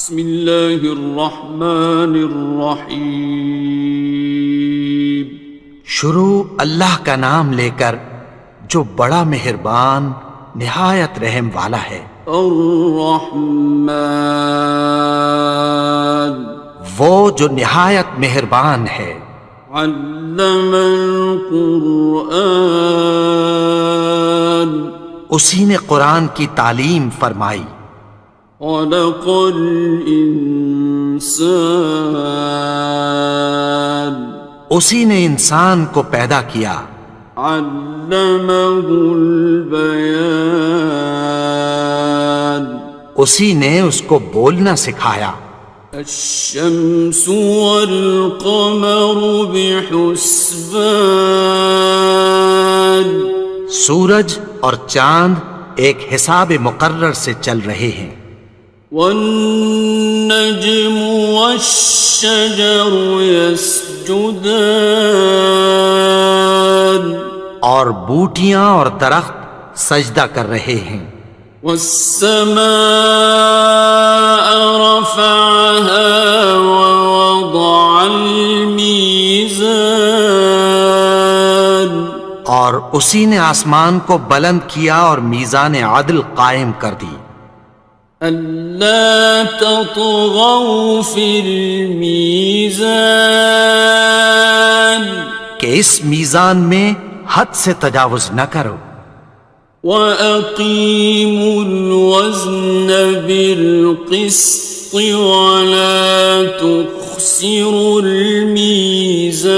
بسم اللہ الرحمن الرحیم۔ شروع اللہ کا نام لے کر جو بڑا مہربان نہایت رحم والا ہے۔ الرحمن، وہ جو نہایت مہربان ہے۔ علم القرآن، اسی نے قرآن کی تعلیم فرمائی۔ خلق الانسان، اسی نے انسان کو پیدا کیا۔ علمہ البیان، اسی نے اس کو بولنا سکھایا۔ الشمس والقمر بحسبان، سورج اور چاند ایک حساب مقرر سے چل رہے ہیں۔ والنجم والشجر يسجدان، اور بوٹیاں اور درخت سجدہ کر رہے ہیں۔ والسماء رفعها ووضع الميزان، اور اسی نے آسمان کو بلند کیا اور میزان عدل قائم کر دی۔ ألا تطغوا في الميزان، کہ اس میزان میں حد سے تجاوز نہ کرو۔ وَأَقِيمُوا الْوَزْنَ بِالْقِسْطِ وَلَا تُخْسِرُوا الْمِيزَانَ،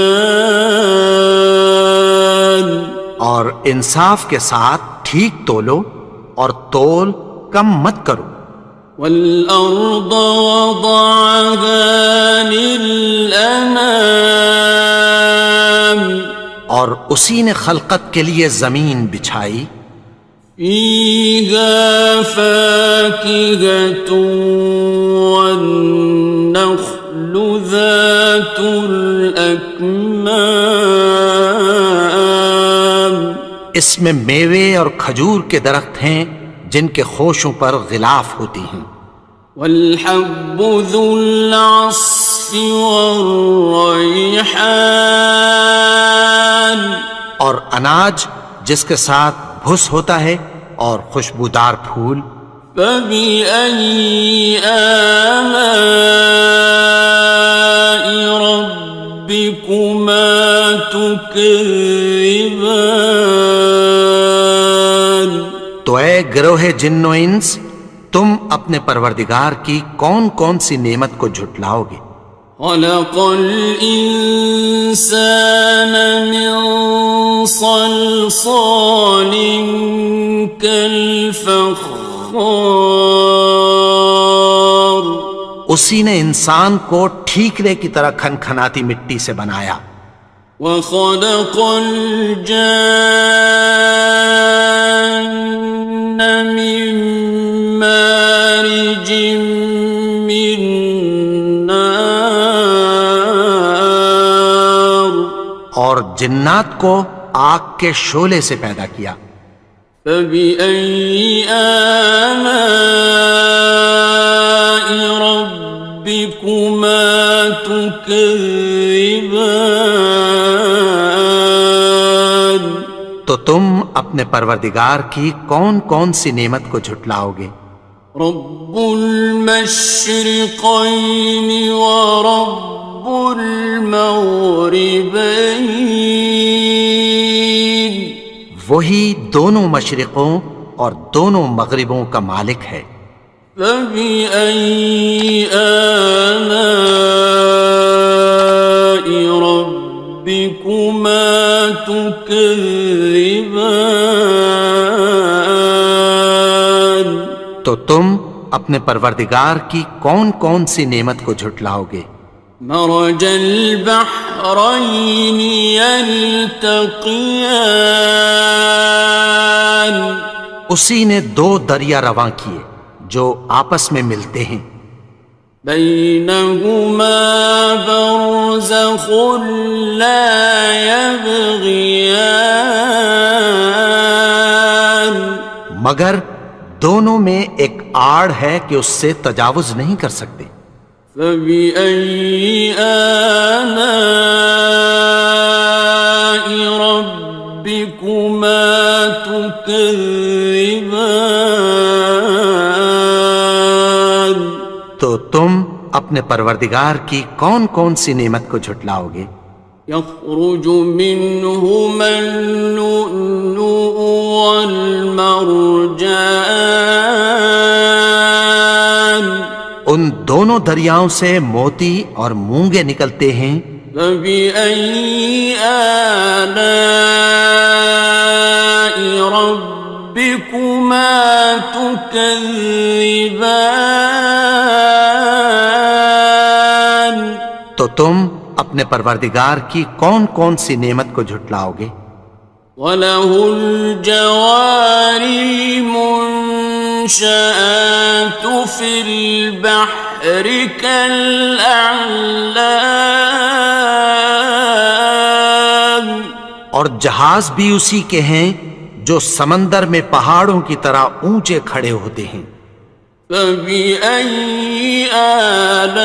اور انصاف کے ساتھ ٹھیک تولو اور تول کم مت کرو۔ وَالْأَرْضَ وَضَعَهَا لِلْأَنَامِ، اور اسی نے خلقت کے لیے زمین بچھائی۔ فِيهَا فَاكِهَةٌ وَالنَّخْلُ ذَاتُ الْأَكْمَامِ، اس میں میوے اور کھجور کے درخت ہیں جن کے خوشوں پر غلاف ہوتی ہیں۔ وَالْحَبُّ ذُو الْعَصْفِ وَالرَّيْحَانِ، اور اناج جس کے ساتھ بھس ہوتا ہے اور خوشبودار پھول۔ فَبِأَيِّ آلَاءِ رَبِّكُمَا تُكَذِّبَانِ، تو اے گروہ جن و انس، تم اپنے پروردگار کی کون کون سی نعمت کو جھٹلاؤ گے؟ خَلَقَ الْإِنسَانَ مِنْ صَلْصَالٍ كَالْفَخَّارِ، اسی نے انسان کو ٹھیکرے کی طرح کھنکھناتی مٹی سے بنایا۔ وَخَلَقَ الْجَانَّ مِن مَّارِجٍ مِّن نَّارٍ، اور جنات کو آگ کے شعلے سے پیدا کیا۔ فَبِأَيِّ آلَاءِ رَبِّكُمَا تُكَذِّبَانِ، تو تم اپنے پروردگار کی کون کون سی نعمت کو جھٹلاؤ گے؟ رب المشرقین ورب المغربین، وہی دونوں مشرقوں اور دونوں مغربوں کا مالک ہے۔ فَبِأَيِّ آلَاءِ رَبِّكُمَا تُكَذِّبَانِ، تو تم اپنے پروردگار کی کون کون سی نعمت کو جھٹلاؤ گے؟ مرج البحرین یلتقیان، اسی نے دو دریا رواں کیے جو آپس میں ملتے ہیں۔ بینہما برزخ لا یبغیان، مگر دونوں میں ایک آڑ ہے کہ اس سے تجاوز نہیں کر سکتے۔ فبأي آلاء ربكما تكذبان؟ تو تم اپنے پروردگار کی کون کون سی نعمت کو جھٹلاؤ گے؟ يخرج منهما اللؤلؤ والمرجان ان دونوں دریاؤں سے موتی اور مونگے نکلتے ہیں۔ فبأي آلاء ربكما تكذبان؟ تو تم اپنے پروردگار کی کون کون سی نعمت کو جھٹلاؤ گے؟ وَلَهُ الْجَوَارِ الْمُنشَآتُ فِي الْبَحْرِ كَالْأَعْلَامِ، اور جہاز بھی اسی کے ہیں جو سمندر میں پہاڑوں کی طرح اونچے کھڑے ہوتے ہیں۔ فَبِأَيِّ آلَاءِ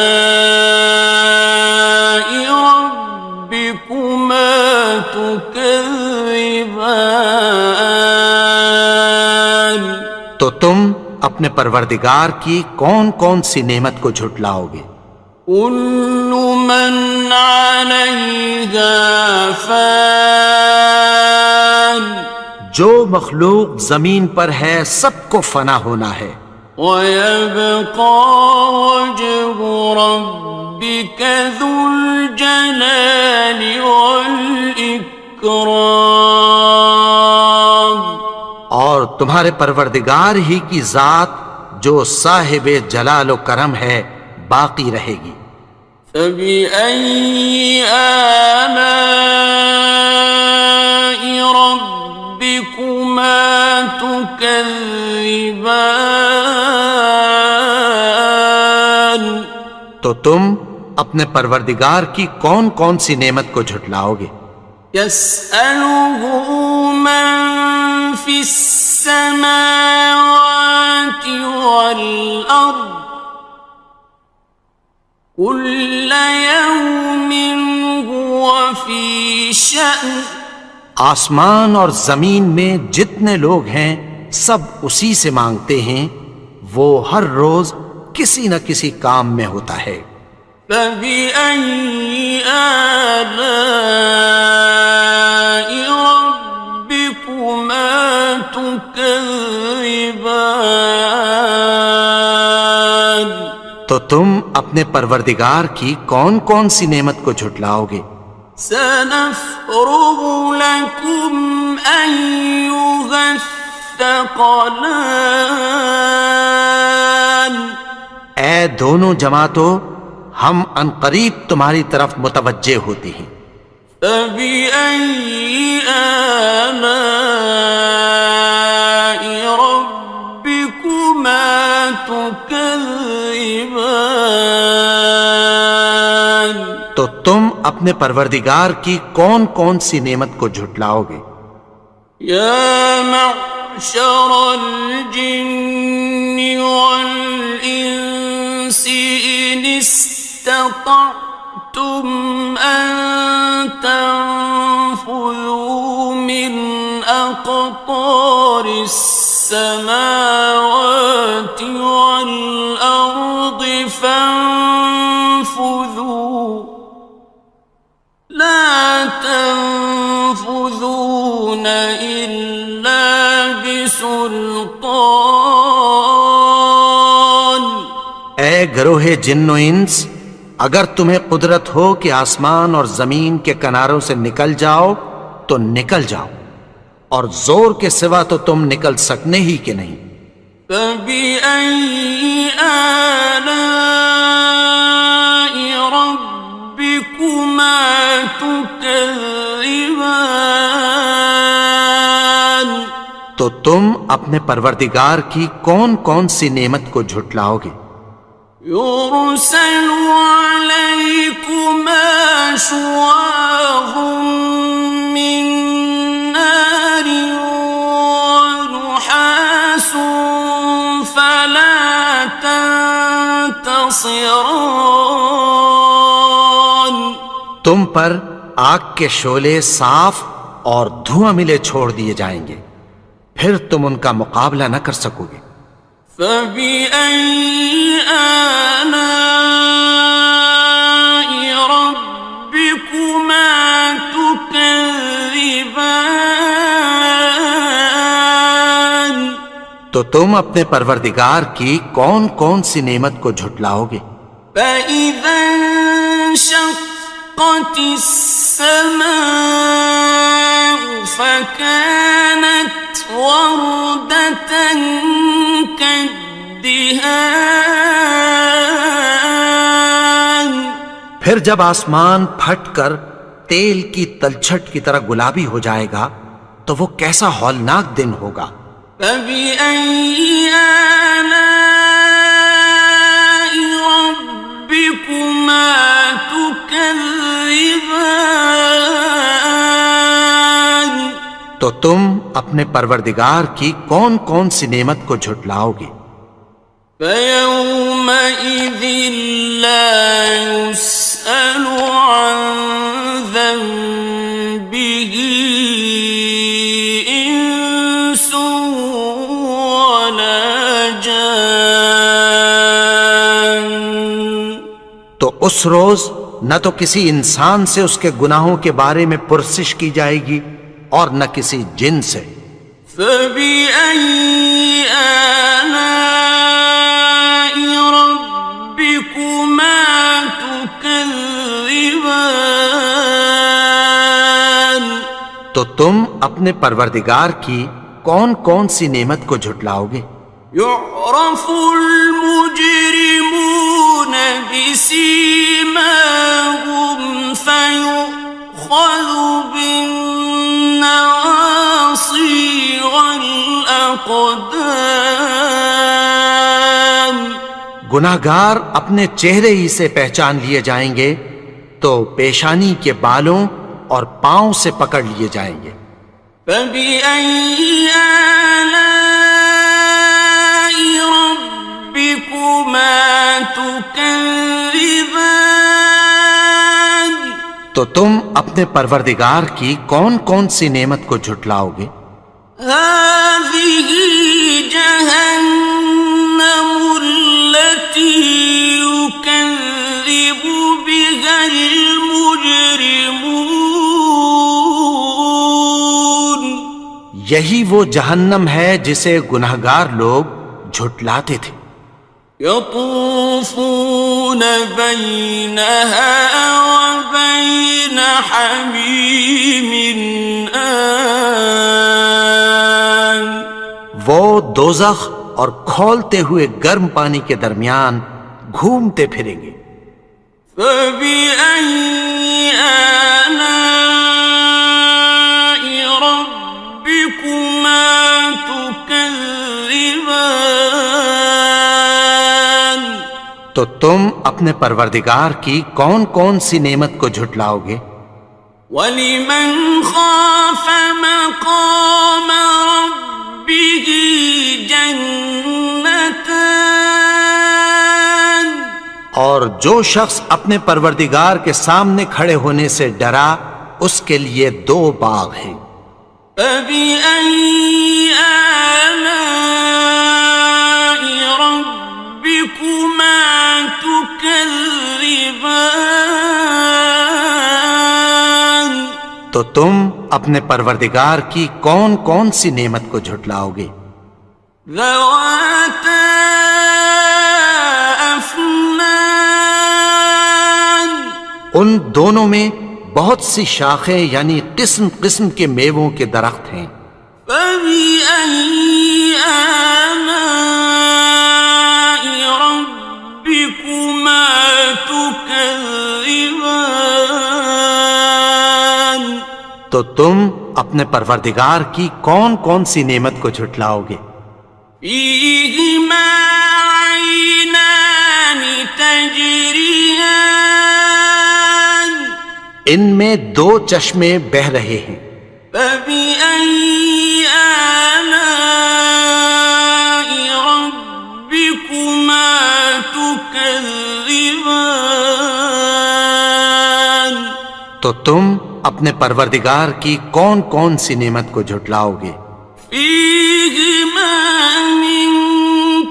رَبِّكُمَا تُكَذِّبَانِ؟ تو تم اپنے پروردگار کی کون کون سی نعمت کو جھٹلاؤ گے؟ كُلُّ مَنْ عَلَيْهَا فَانٍ، جو مخلوق زمین پر ہے سب کو فنا ہونا ہے۔ وَيَبْقَى وَجْهُ رَبِّكَ ذُو الْجَلَالِ وَالْإِكْرَامِ، اور تمہارے پروردگار ہی کی ذات جو صاحب جلال و کرم ہے باقی رہے گی۔ فَبِأَيِّ آلَاءِ رَبِّكُمَا تُكَذِّبَانِ؟ تو تم اپنے پروردگار کی کون کون سی نعمت کو جھٹلاؤ گے؟ يَسْأَلُهُ مَن فِي السَّمَاوَاتِ وَالْأَرْضِ كُلَّ يَوْمٍ هُوَ فِي شَأْنٍ، آسمان اور زمین میں جتنے لوگ ہیں سب اسی سے مانگتے ہیں، وہ ہر روز کسی نہ کسی کام میں ہوتا ہے۔ فَبِأَيِّ آلَاءِ رَبِّكُمَا تُكَذِّبَانِ؟ تو تم اپنے پروردگار کی کون کون سی نعمت کو جھٹلاؤ گے؟ سَنَفْرُغُ لَكُمْ أَيُّهَ الثَّقَلَانِ؟ اے دونوں جماعتوں، ہم عنقریب تمہاری طرف متوجہ ہوتے ہیں۔ فَبِأَيِّ آلَاءِ رَبِّكُمَا تُكَذِّبَانِ؟ تو تم اپنے پروردگار کی کون کون سی نعمت کو جھٹلاؤ گے؟ يَا مَعْشَرَ الْجِنِّ وَالْإِنسِ إِنِ اسْتَطَعْتُمْ أَن تَنفُذُوا مِنْ أَقْطَارِ السَّمَاوَاتِ وَالْأَرْضِ فَانفُذُوا لَا تَنفُذُونَ إِلَّا بِسُلْطَانٍ۔ اے گروہ جن و انس، اگر تمہیں قدرت ہو کہ آسمان اور زمین کے کناروں سے نکل جاؤ تو نکل جاؤ، اور زور کے سوا تو تم نکل سکنے ہی کہ نہیں۔ فَبِأَيِّ آلَاءِ رَبِّكُمَا تُكَذِّبَانِ؟ تو تم اپنے پروردگار کی کون کون سی نعمت کو جھٹلاؤ گے؟ يُرْسَلُ عَلَيْكُمَا شُوَاظٌ مِّن نَّارٍ وَنُحَاسٌ خصران. تم پر آگ کے شعلے صاف اور دھواں ملے چھوڑ دیے جائیں گے، پھر تم ان کا مقابلہ نہ کر سکو گے۔ فبأي آلاء ربكما تكذبان. تو تم اپنے پروردگار کی کون کون سی نعمت کو جھٹلاؤ گے؟ فإذا انشقت السماء فكانت وردة كالدهان. پھر جب آسمان پھٹ کر تیل کی تلچھٹ کی طرح گلابی ہو جائے گا تو وہ کیسا ہولناک دن ہوگا۔ فبأي آلاء ربكما تكذبان. تو تم اپنے پروردگار کی کون کون سی نعمت کو جھٹلاؤ گے؟ فيومئذ لا يسأل عن ذنبه إنس ولا جان. تو اس روز نہ تو کسی انسان سے اس کے گناہوں کے بارے میں پرسش کی جائے گی اور نہ کسی جن سے۔ فبأي آلاء ربكما تكذبان. تو تم اپنے پروردگار کی کون کون سی نعمت کو جھٹلاؤ گے؟ يعرف المجرمون بسيماهم فيؤخذ بالنواصي والأقدام. گناہگار اپنے چہرے ہی سے پہچان لیے جائیں گے تو پیشانی کے بالوں اور پاؤں سے پکڑ لیے جائیں گے۔ فبأي آلاء ربكما تكذبان. تو تم اپنے پروردگار کی کون کون سی نعمت کو جھٹلاؤ گے؟ هذه جهنم التي يكذب بها المجرمون. یہی وہ جہنم ہے جسے گناہگار لوگ جھٹلاتے تھے۔ يطوفون بينها وبين حميم آن. وہ دوزخ اور کھولتے ہوئے گرم پانی کے درمیان گھومتے پھریں گے۔ فبأي آلاء ربكما تكذبان. تو تم اپنے پروردگار کی کون کون سی نعمت کو جھٹلاؤ گے؟ وَلِمَنْ خَافَ مَقَامَ رَبِّهِ جَنَّتَانِ. اور جو شخص اپنے پروردگار کے سامنے کھڑے ہونے سے ڈرا اس کے لیے دو باغ ہیں۔ فَبِأَيِّ آلَاءِ رَبِّكُمَا تُكَذِّبَانِ. تو تم اپنے پروردگار کی کون کون سی نعمت کو جھٹلاؤ گے؟ ذَوَاتَا أَفْنَانٍ. ان دونوں میں بہت سی شاخیں یعنی قسم قسم کے میووں کے درخت ہیں۔ فَبِأَيِّ آلَاءِ رَبِّكُمَا تُكَذِّبَانِ. تو تم اپنے پروردگار کی کون کون سی نعمت کو جھٹلاؤ گے؟ فِيهِمَا عَيْنَانِ تَجْرِيَانِ. ان میں دو چشمے بہہ رہے ہیں۔ فَبِأَيِّ آلَاءِ رَبِّكُمَا تُكَذِّبَانِ. تكذبان تو تم اپنے پروردگار کی کون کون سی نعمت کو جھٹلاؤ گے؟ فيهما من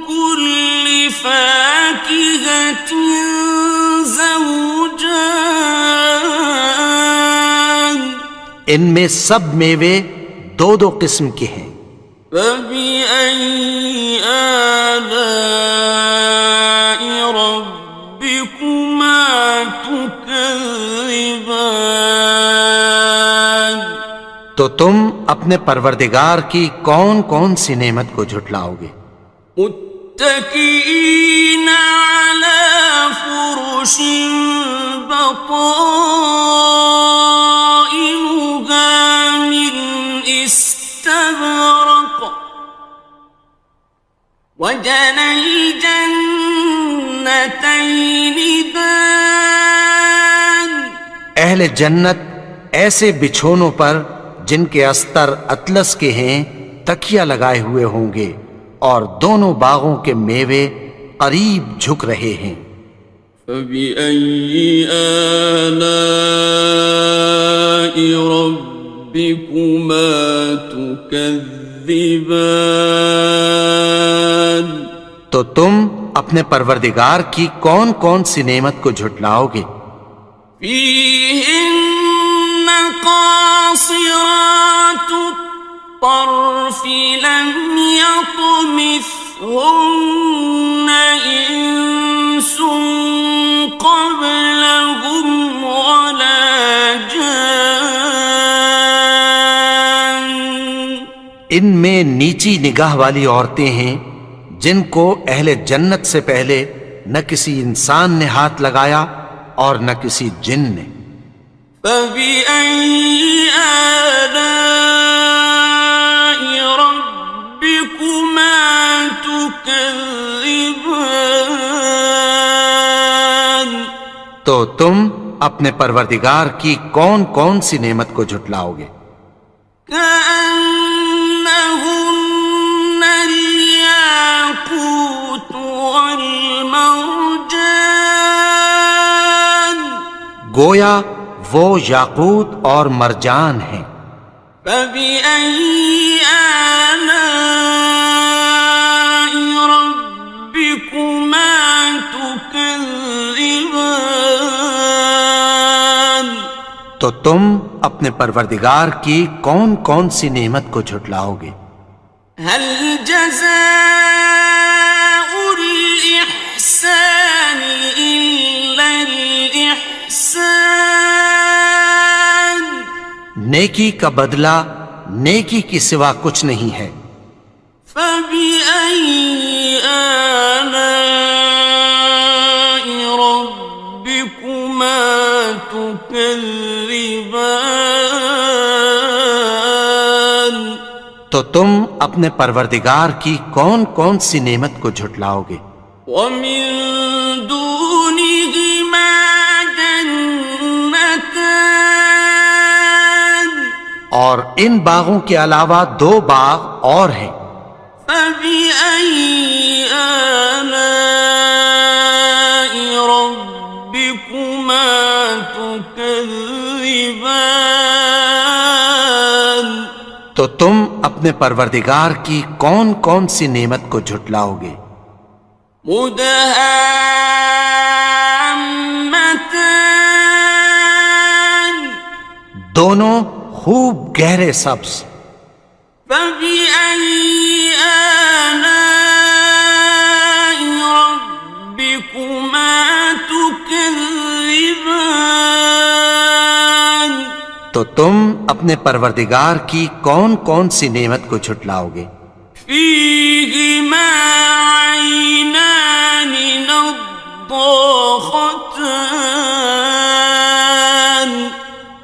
كل فاكهة زوجان ان میں سب میوے دو دو قسم کے ہیں۔ فبأي آلاء ربكما تكذبان تو تم اپنے پروردگار کی کون کون سی نعمت کو جھٹلاؤ گے؟ متكئين على فرش بطائنها من استبرق وجنى الجنتين دان اہل جنت ایسے بچھونوں پر جن کے استر اطلس کے ہیں تکیہ لگائے ہوئے ہوں گے اور دونوں باغوں کے میوے قریب جھک رہے ہیں۔ فبأي آلاء ربكما تكذبان تو تم اپنے پروردگار کی کون کون سی نعمت کو جھٹلاؤ گے؟ فيهن قاصرات الطرف لم يطمثهن إنس قبلهم ولا جان ان میں نیچی نگاہ والی عورتیں ہیں جن کو اہل جنت سے پہلے نہ کسی انسان نے ہاتھ لگایا اور نہ کسی جن نے۔ فبأي آلاء ربكما تكذبان تو تم اپنے پروردگار کی کون کون سی نعمت کو جھٹلاؤ گے؟ كأنهن الياقوت والمرجان گویا وہ یاقوت اور مرجان ہیں۔ فبأي آلاء ربكما تكذبان تو تم اپنے پروردگار کی کون کون سی نعمت کو جھٹلاؤ گے؟ هل جزاء الإحسان إلا الإحسان نیکی کا بدلہ نیکی کی سوا کچھ نہیں ہے۔ فبأي آلاء ربكما تكذبان تو تم اپنے پروردگار کی کون کون سی نعمت کو جھٹلاؤ گے؟ ومن دونهما جنتان اور ان باغوں کے علاوہ دو باغ اور ہیں۔ فبأي آلاء ربكما تكذبان تو تم اپنے پروردگار کی کون کون سی نعمت کو جھٹلاؤ گے؟ مدهامتان دونوں خوب گہرے سبز۔ فبأي آلاء ربكما تكذبان تو تم اپنے پروردگار کی کون کون سی نعمت کو جھٹلاؤ گے؟ فيهما عينان نضاختان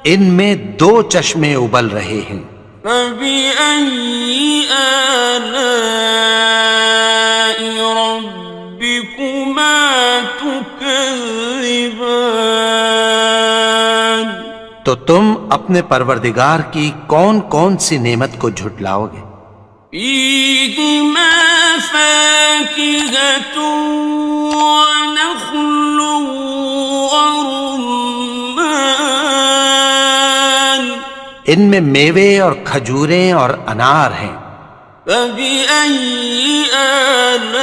ان میں دو چشمے ابل رہے ہیں۔ فبأي آلاء ربكما تكذبان تو تم اپنے پروردگار کی کون کون سی نعمت کو جھٹلاؤ گے؟ فيهما فاكهة ونخل ورمان ان میں میوے اور کھجوریں اور انار ہیں. فبأي آلاء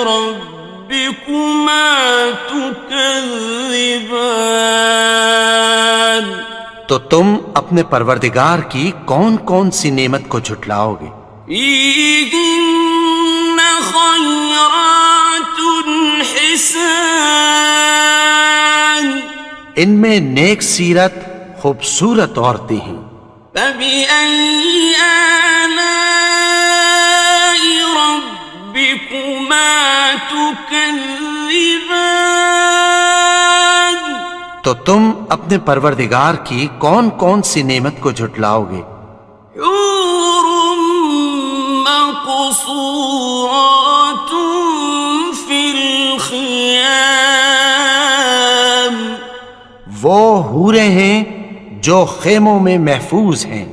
ربكما تكذبان تو تم اپنے پروردگار کی کون کون سی نعمت کو جھٹلاؤ گے؟ فيهن خيرات حسان ان میں نیک سیرت خوبصورت عورتیں ہیں. فبأي آلاء ربكما تكذبان تو تم اپنے پروردگار کی کون کون سی نعمت کو جھٹلاؤ گے؟ حور مقصورات في الخيام وہ حوریں ہیں جو خیموں میں محفوظ ہیں.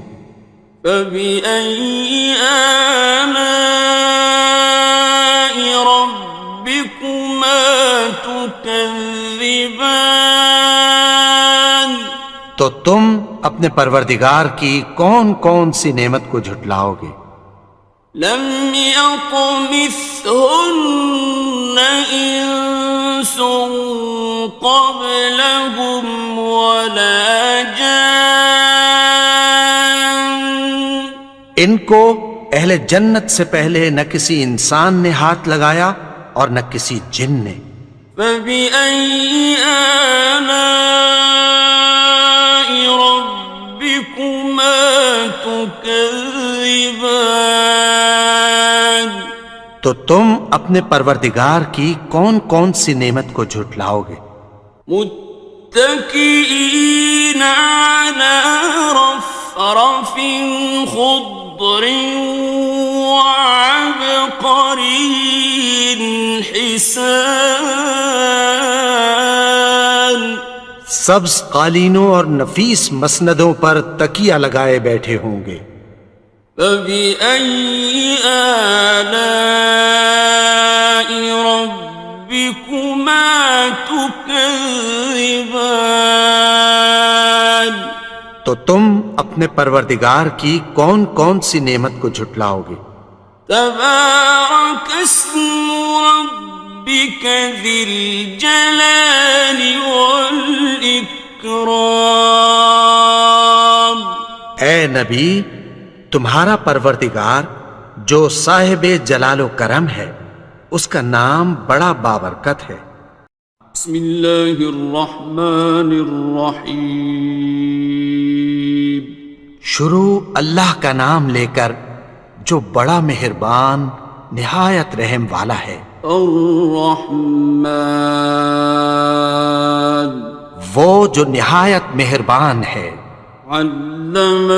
فبأي آلاء ربكما تكذبان تو تم اپنے پروردگار کی کون کون سی نعمت کو جھٹلاؤ گے؟ لم يطمثهن إنس قبلهم ولا جان ان کو اہل جنت سے پہلے نہ کسی انسان نے ہاتھ لگایا اور نہ کسی جن نے. فبأي آلاء ربكما تكذبان تو تم اپنے پروردگار کی کون کون سی نعمت کو جھٹلاؤ گے؟ متكئين على رفرف خضر وعبقري حسان سبز قالینوں اور نفیس مسندوں پر تکیہ لگائے بیٹھے ہوں گے. فبأي آلاء ربكما تكذبان تو تم اپنے پروردگار کی کون کون سی نعمت کو جھٹلاؤ گے؟ تبارك اسم ربك ذي الجلال والإكرام اے نبی، تمہارا پروردگار جو صاحب جلال و کرم ہے، اس کا نام بڑا بابرکت ہے. بسم اللہ الرحمن الرحیم شروع اللہ کا نام لے کر جو بڑا مہربان نہایت رحم والا ہے. الرحمن وہ جو نہایت مہربان ہے. علم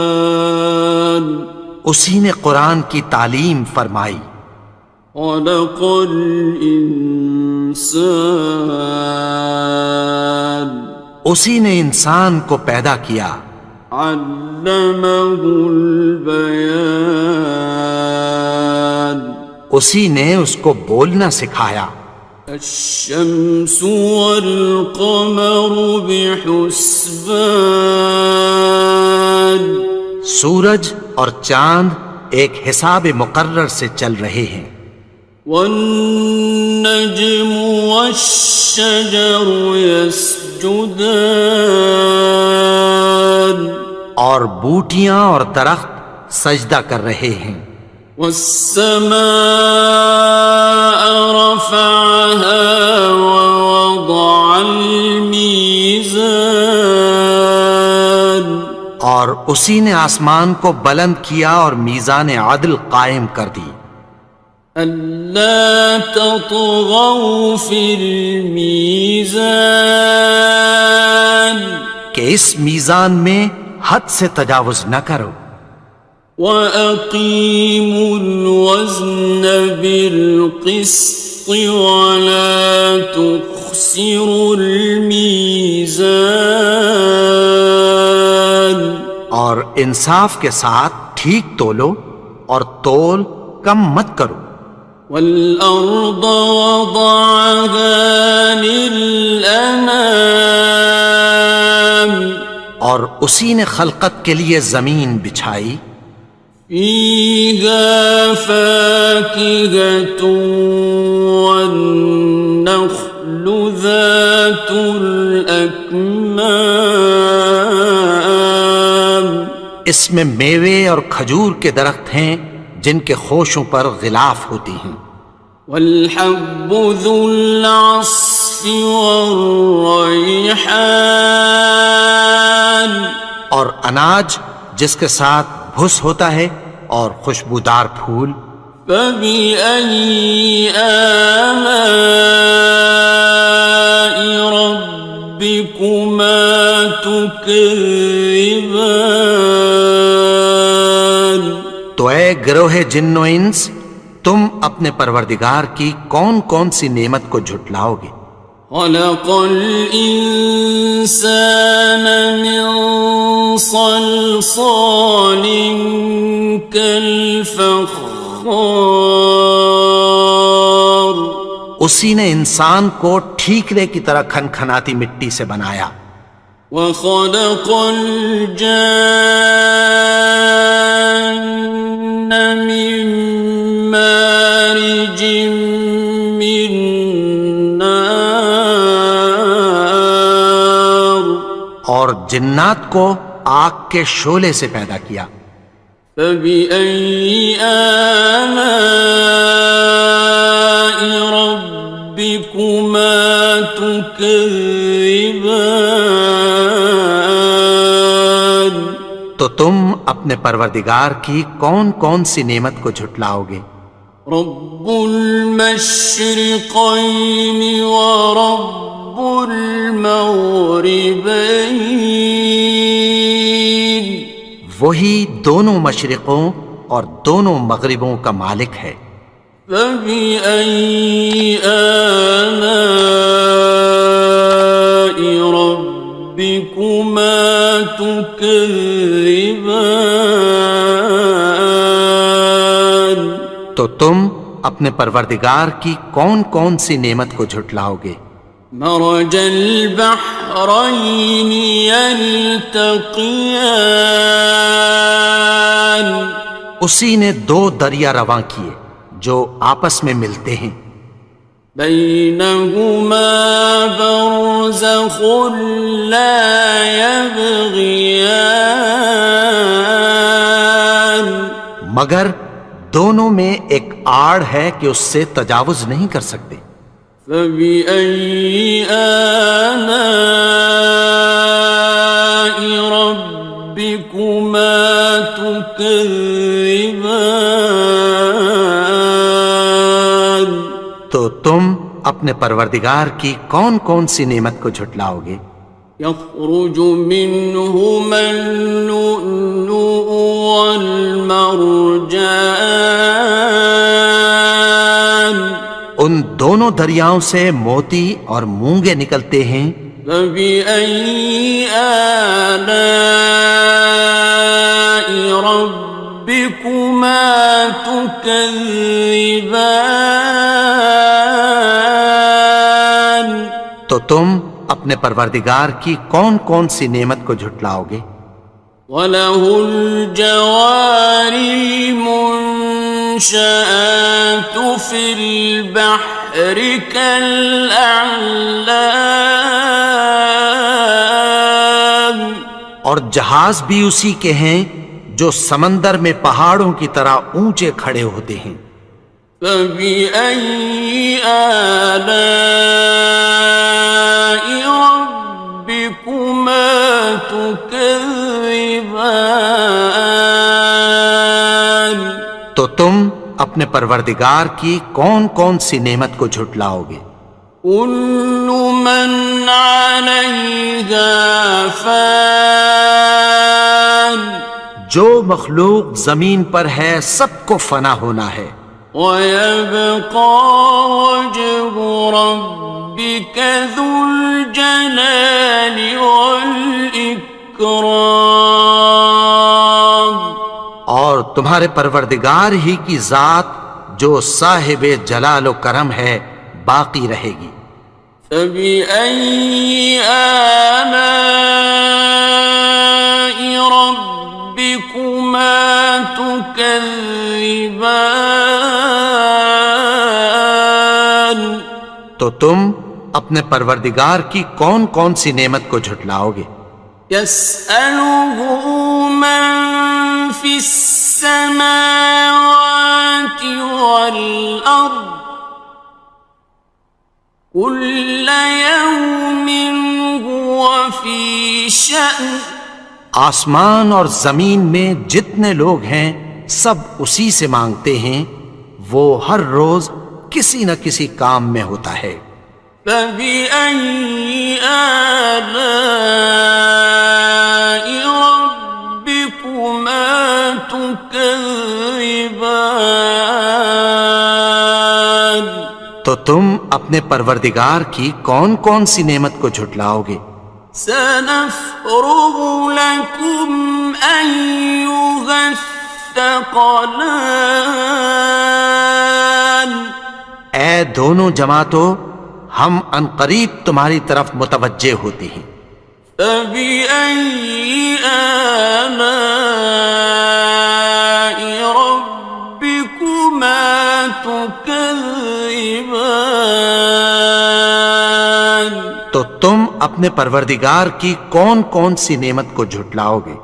القرآن اسی نے قرآن کی تعلیم فرمائی. خلق الانسان اسی نے انسان کو پیدا کیا. علمہ البیان اسی نے اس کو بولنا سکھایا. الشمس والقمر بحسبان سورج اور چاند ایک حساب مقرر سے چل رہے ہیں. والنجم والشجر يسجدان اور بوٹیاں اور درخت سجدہ کر رہے ہیں. والسماء رفعها ووضع الميزان اور اسی نے آسمان کو بلند کیا اور میزان عدل قائم کر دی. ألا تطغوا في الميزان کہ اس میزان میں حد سے تجاوز نہ کرو. وَأَقِيمُوا الْوَزْنَ بِالْقِسْطِ وَلَا تُخْسِرُوا الْمِيزَانَ اور انصاف کے ساتھ ٹھیک تولو اور تول کم مت کرو. والأرض وضعها للأنام اور اسی نے خلقت کے لیے زمین بچھائی. فيها فاكهة والنخل ذات الأكمام اس میں میوے اور کھجور کے درخت ہیں جن کے خوشوں پر غلاف ہوتی ہیں. والحب ذو العصف والریحان اور اناج جس کے ساتھ بھس ہوتا ہے اور خوشبودار پھول. فبأي آلاء ربكما تكذبان تو اے گروہ جن و انس، تم اپنے پروردگار کی کون کون سی نعمت کو جھٹلاؤ گے؟ خلق الإنسان من صلصال كالفخار اسی نے انسان کو ٹھیکرے کی طرح کھنکھناتی مٹی سے بنایا. وخلق الجان من مارج من نار اور جنات کو آگ کے شعلے سے پیدا کیا. فبأي آلاء ربكما تكذبان تو تم اپنے پروردگار کی کون کون سی نعمت کو جھٹلاؤ گے؟ رب المشرقين ورب المغربين وہی دونوں مشرقوں اور دونوں مغربوں کا مالک ہے. فبأي آلاء ربكما تكذبان تو تم اپنے پروردگار کی کون کون سی نعمت کو جھٹلاؤ گے؟ مرج البحرين يلتقيان اسی نے دو دریا رواں کیے جو آپس میں ملتے ہیں. بينهما برزخ لا يبغيان مگر دونوں میں ایک آڑ ہے کہ اس سے تجاوز نہیں کر سکتے. فبأي آلاء ربكما تكذبان تو تم اپنے پروردگار کی کون کون سی نعمت کو جھٹلاؤ گے؟ يخرج منهما اللؤلؤ والمرجان ان دونوں دریاؤں سے موتی اور مونگے نکلتے ہیں. فبأي آلاء ربكما تكذبان تو تم اپنے پروردگار کی کون کون سی نعمت کو جھٹلاؤ گے؟ وَلَهُ الْجَوَارِ الْمُنشَآتُ فِي الْبَحْرِ كَالْأَعْلَامِ اور جہاز بھی اسی کے ہیں جو سمندر میں پہاڑوں کی طرح اونچے کھڑے ہوتے ہیں. فَبِأَيِّ آلَاءِ رَبِّكُمَا تُكَذِّبَانِ تو تم اپنے پروردگار کی کون کون سی نعمت کو جھٹلاؤ گے؟ كُلُّ مَنْ عَلَيْهَا فَانٍ جو مخلوق زمین پر ہے سب کو فنا ہونا ہے. وَيَبْقَى وَجْهُ رَبِّكَ ذُو الْجَلَالِ وَالْإِكْرَامِ تمہارے پروردگار ہی کی ذات جو صاحب جلال و کرم ہے باقی رہے گی۔ فبأي آلاء ربكما تكذبان؟ تو تم اپنے پروردگار کی کون کون سی نعمت کو جھٹلاؤ گے؟ يسأله من في السماوات والأرض كل يوم هو في شأن۔ آسمان اور زمین میں جتنے لوگ ہیں سب اسی سے مانگتے ہیں، وہ ہر روز کسی نہ کسی کام میں ہوتا ہے۔ فبأي آلاء ربكما تكذبان؟ تو تم اپنے پروردگار کی کون کون سی نعمت کو جھٹلاؤ گے؟ سنفرغ لكم أيها الثقلان۔ اے دونوں جماعتوں، ہم عنقریب تمہاری طرف متوجہ ہوتے ہیں۔ فبأي آلاء ربكما تكذبان؟ تو تم اپنے پروردگار کی کون کون سی نعمت کو جھٹلاؤ گے؟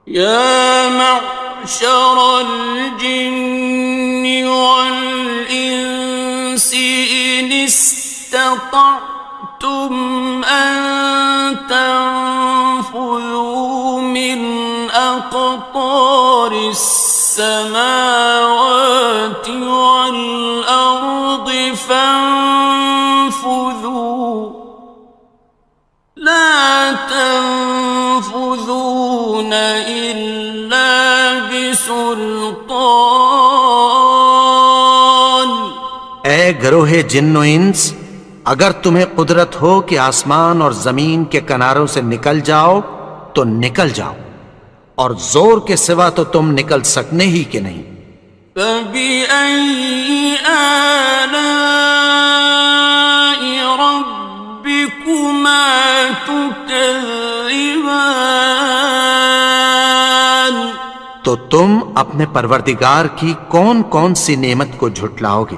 يا معشر الجن والإنس إن استطعتم أن تنفذوا من أقطار السماوات والأرض فانفذوا لا تنفذون إلا بسلطان۔ اے گروہ جن و انس، اگر تمہیں قدرت ہو کہ آسمان اور زمین کے کناروں سے نکل جاؤ تو نکل جاؤ، اور زور کے سوا تو تم نکل سکنے ہی کہ نہیں۔ فبأي آلاء ربكما تكذبان؟ تو تم اپنے پروردگار کی کون کون سی نعمت کو جھٹلاؤ گے؟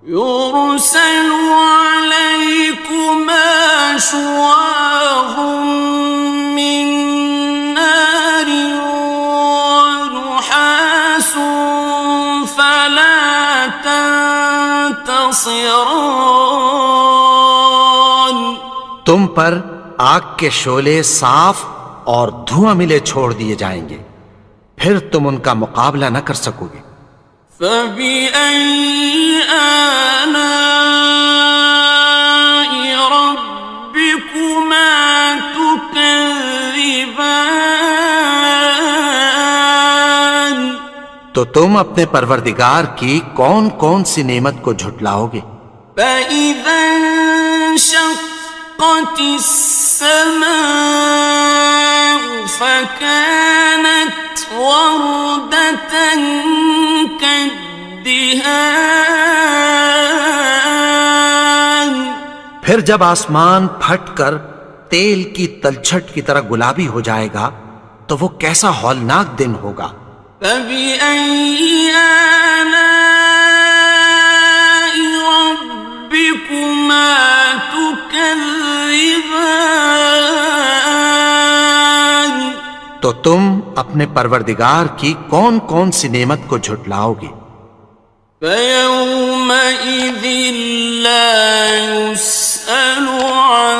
يرسل عليكما شواظ من نار ونحاس فلا تنتصران۔ تم پر آگ کے شعلے صاف اور دھواں ملے چھوڑ دیے جائیں گے، پھر تم ان کا مقابلہ نہ کر سکو گے۔ فبأي آلاء ربكما تكذبان؟ تو تم اپنے پروردگار کی کون کون سی نعمت کو جھٹلاؤ گے؟ فإذا انشقت السماء فكانت وردة كالدهان۔ پھر جب آسمان پھٹ کر تیل کی تلچھٹ کی طرح گلابی ہو جائے گا تو وہ کیسا ہولناک دن ہوگا۔ فبأي آلاء ربكما تكذبان؟ تو تم اپنے پروردگار کی کون کون سی نعمت کو جھٹلاؤ گے؟ فيومئذ لا يسأل عن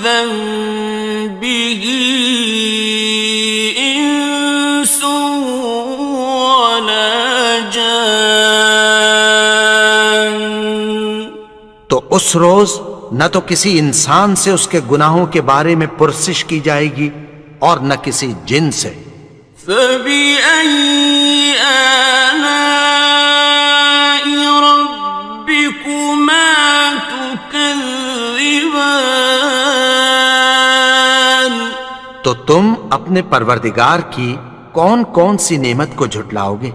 ذنبه إنس ولا جان۔ تو اس روز نہ تو کسی انسان سے اس کے گناہوں کے بارے میں پرسش کی جائے گی اور نہ کسی جن سے۔ فبأي آلاء ربكما تكذبان؟ تو تم اپنے پروردگار کی کون کون سی نعمت کو جھٹلاؤ گے؟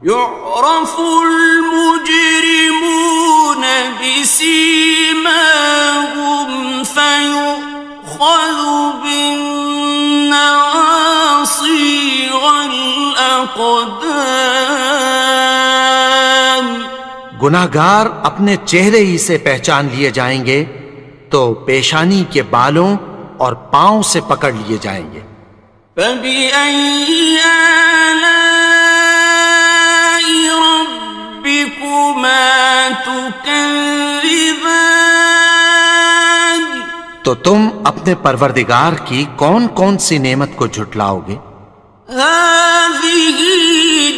يعرف المجرمون بسيماهم فيؤخذ بالنواصي والأقدام. گناہگار اپنے چہرے ہی سے پہچان لیے جائیں گے تو پیشانی کے بالوں اور پاؤں سے پکڑ لیے جائیں گے. فبأي آلاء ربكما تكذبان. تو تم اپنے پروردگار کی کون کون سی نعمت کو جھٹلاؤ گے؟ هذه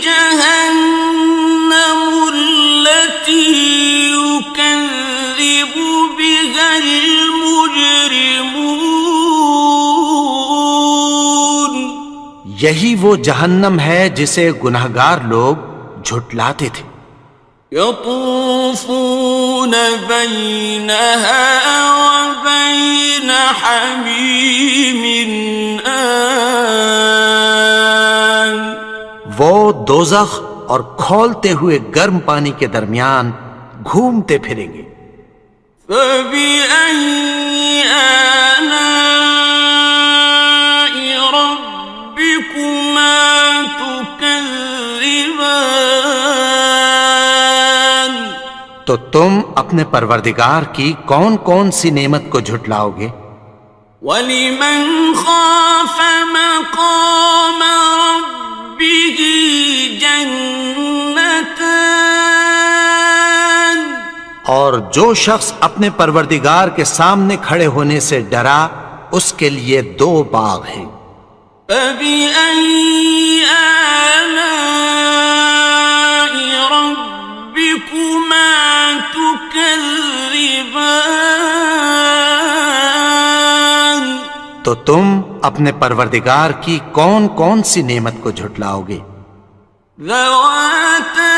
جهنم التي يكذب بها المجرمون. یہی وہ جہنم ہے جسے گناہگار لوگ جھٹلاتے تھے. يطوفون بينها وبين حميم آن. وہ دوزخ اور کھولتے ہوئے گرم پانی کے درمیان گھومتے پھریں گے. فبأي آلاء ربكما تكذبان. تو تم اپنے پروردگار کی کون کون سی نعمت کو جھٹلاؤ گے؟ وَلِمَنْ خَافَ مَقَامَ رَبِّهِ جَنَّتَانِ. اور جو شخص اپنے پروردگار کے سامنے کھڑے ہونے سے ڈرا اس کے لیے 2 باغ ہیں. فَبِأَيِّ آلَاءِ رَبِّكُمَا تُكَذِّبَانِ. تو تم اپنے پروردگار کی کون کون سی نعمت کو جھٹلاؤ گے؟ ذَوَاتَا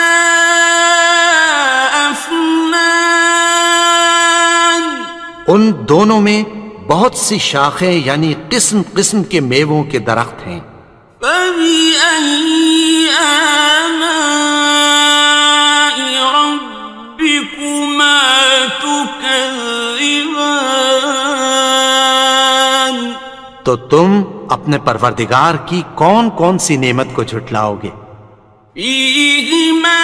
أَفْنَانٍ. ان دونوں میں بہت سی شاخیں یعنی قسم قسم کے میووں کے درخت ہیں. فَبِأَيِّ آلَاءِ رَبِّكُمَا تُكَذِّبَانِ. تو تم اپنے پروردگار کی کون کون سی نعمت کو جھٹلاؤ گے؟ فِيهِمَا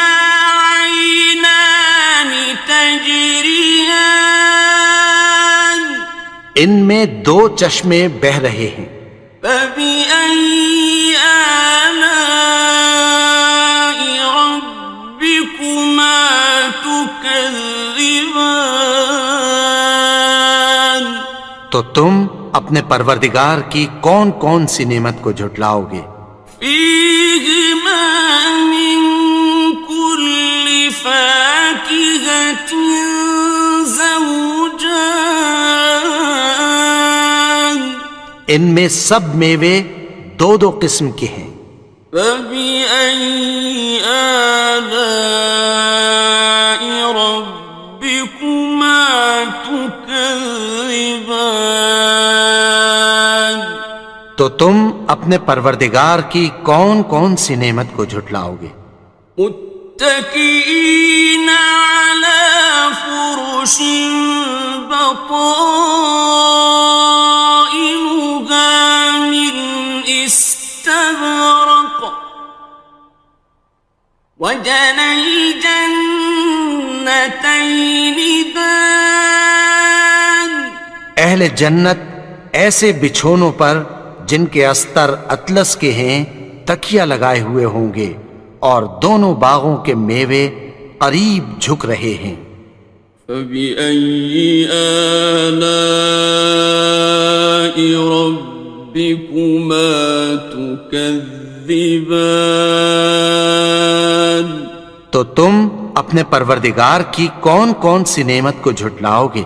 عَيْنَانِ تَجْرِيَانِ. ان میں 2 چشمے بہہ رہے ہیں. فَبِأَيِّ آلَاءِ رَبِّكُمَا تُكَذِّبَانِ. تو تم اپنے پروردگار کی کون کون سی نعمت کو جھٹلاؤ گے؟ فِيهِمَا مِن كُلِّ فَاكِهَةٍ زَوْجَانِ. ان میں سب میوے 2 قسم کے ہیں. فَبِأَيِّ آلَاءِ رَبِّكُمَا تُكَذِّبَانِ. تو تم اپنے پروردگار کی کون کون سی نعمت کو جھٹلاؤ گے؟ متكئين على فرش بطائنها من استبرق وجنى الجنتين دان. اہل جنت ایسے بچھونوں پر جن کے استر اطلس کے ہیں تکیہ لگائے ہوئے ہوں گے اور دونوں باغوں کے میوے قریب جھک رہے ہیں. فَبِأَيِّ آلَاءِ رَبِّكُمَا تُكَذِّبَانِ. تو تم اپنے پروردگار کی کون کون سی نعمت کو جھٹلاؤ گے؟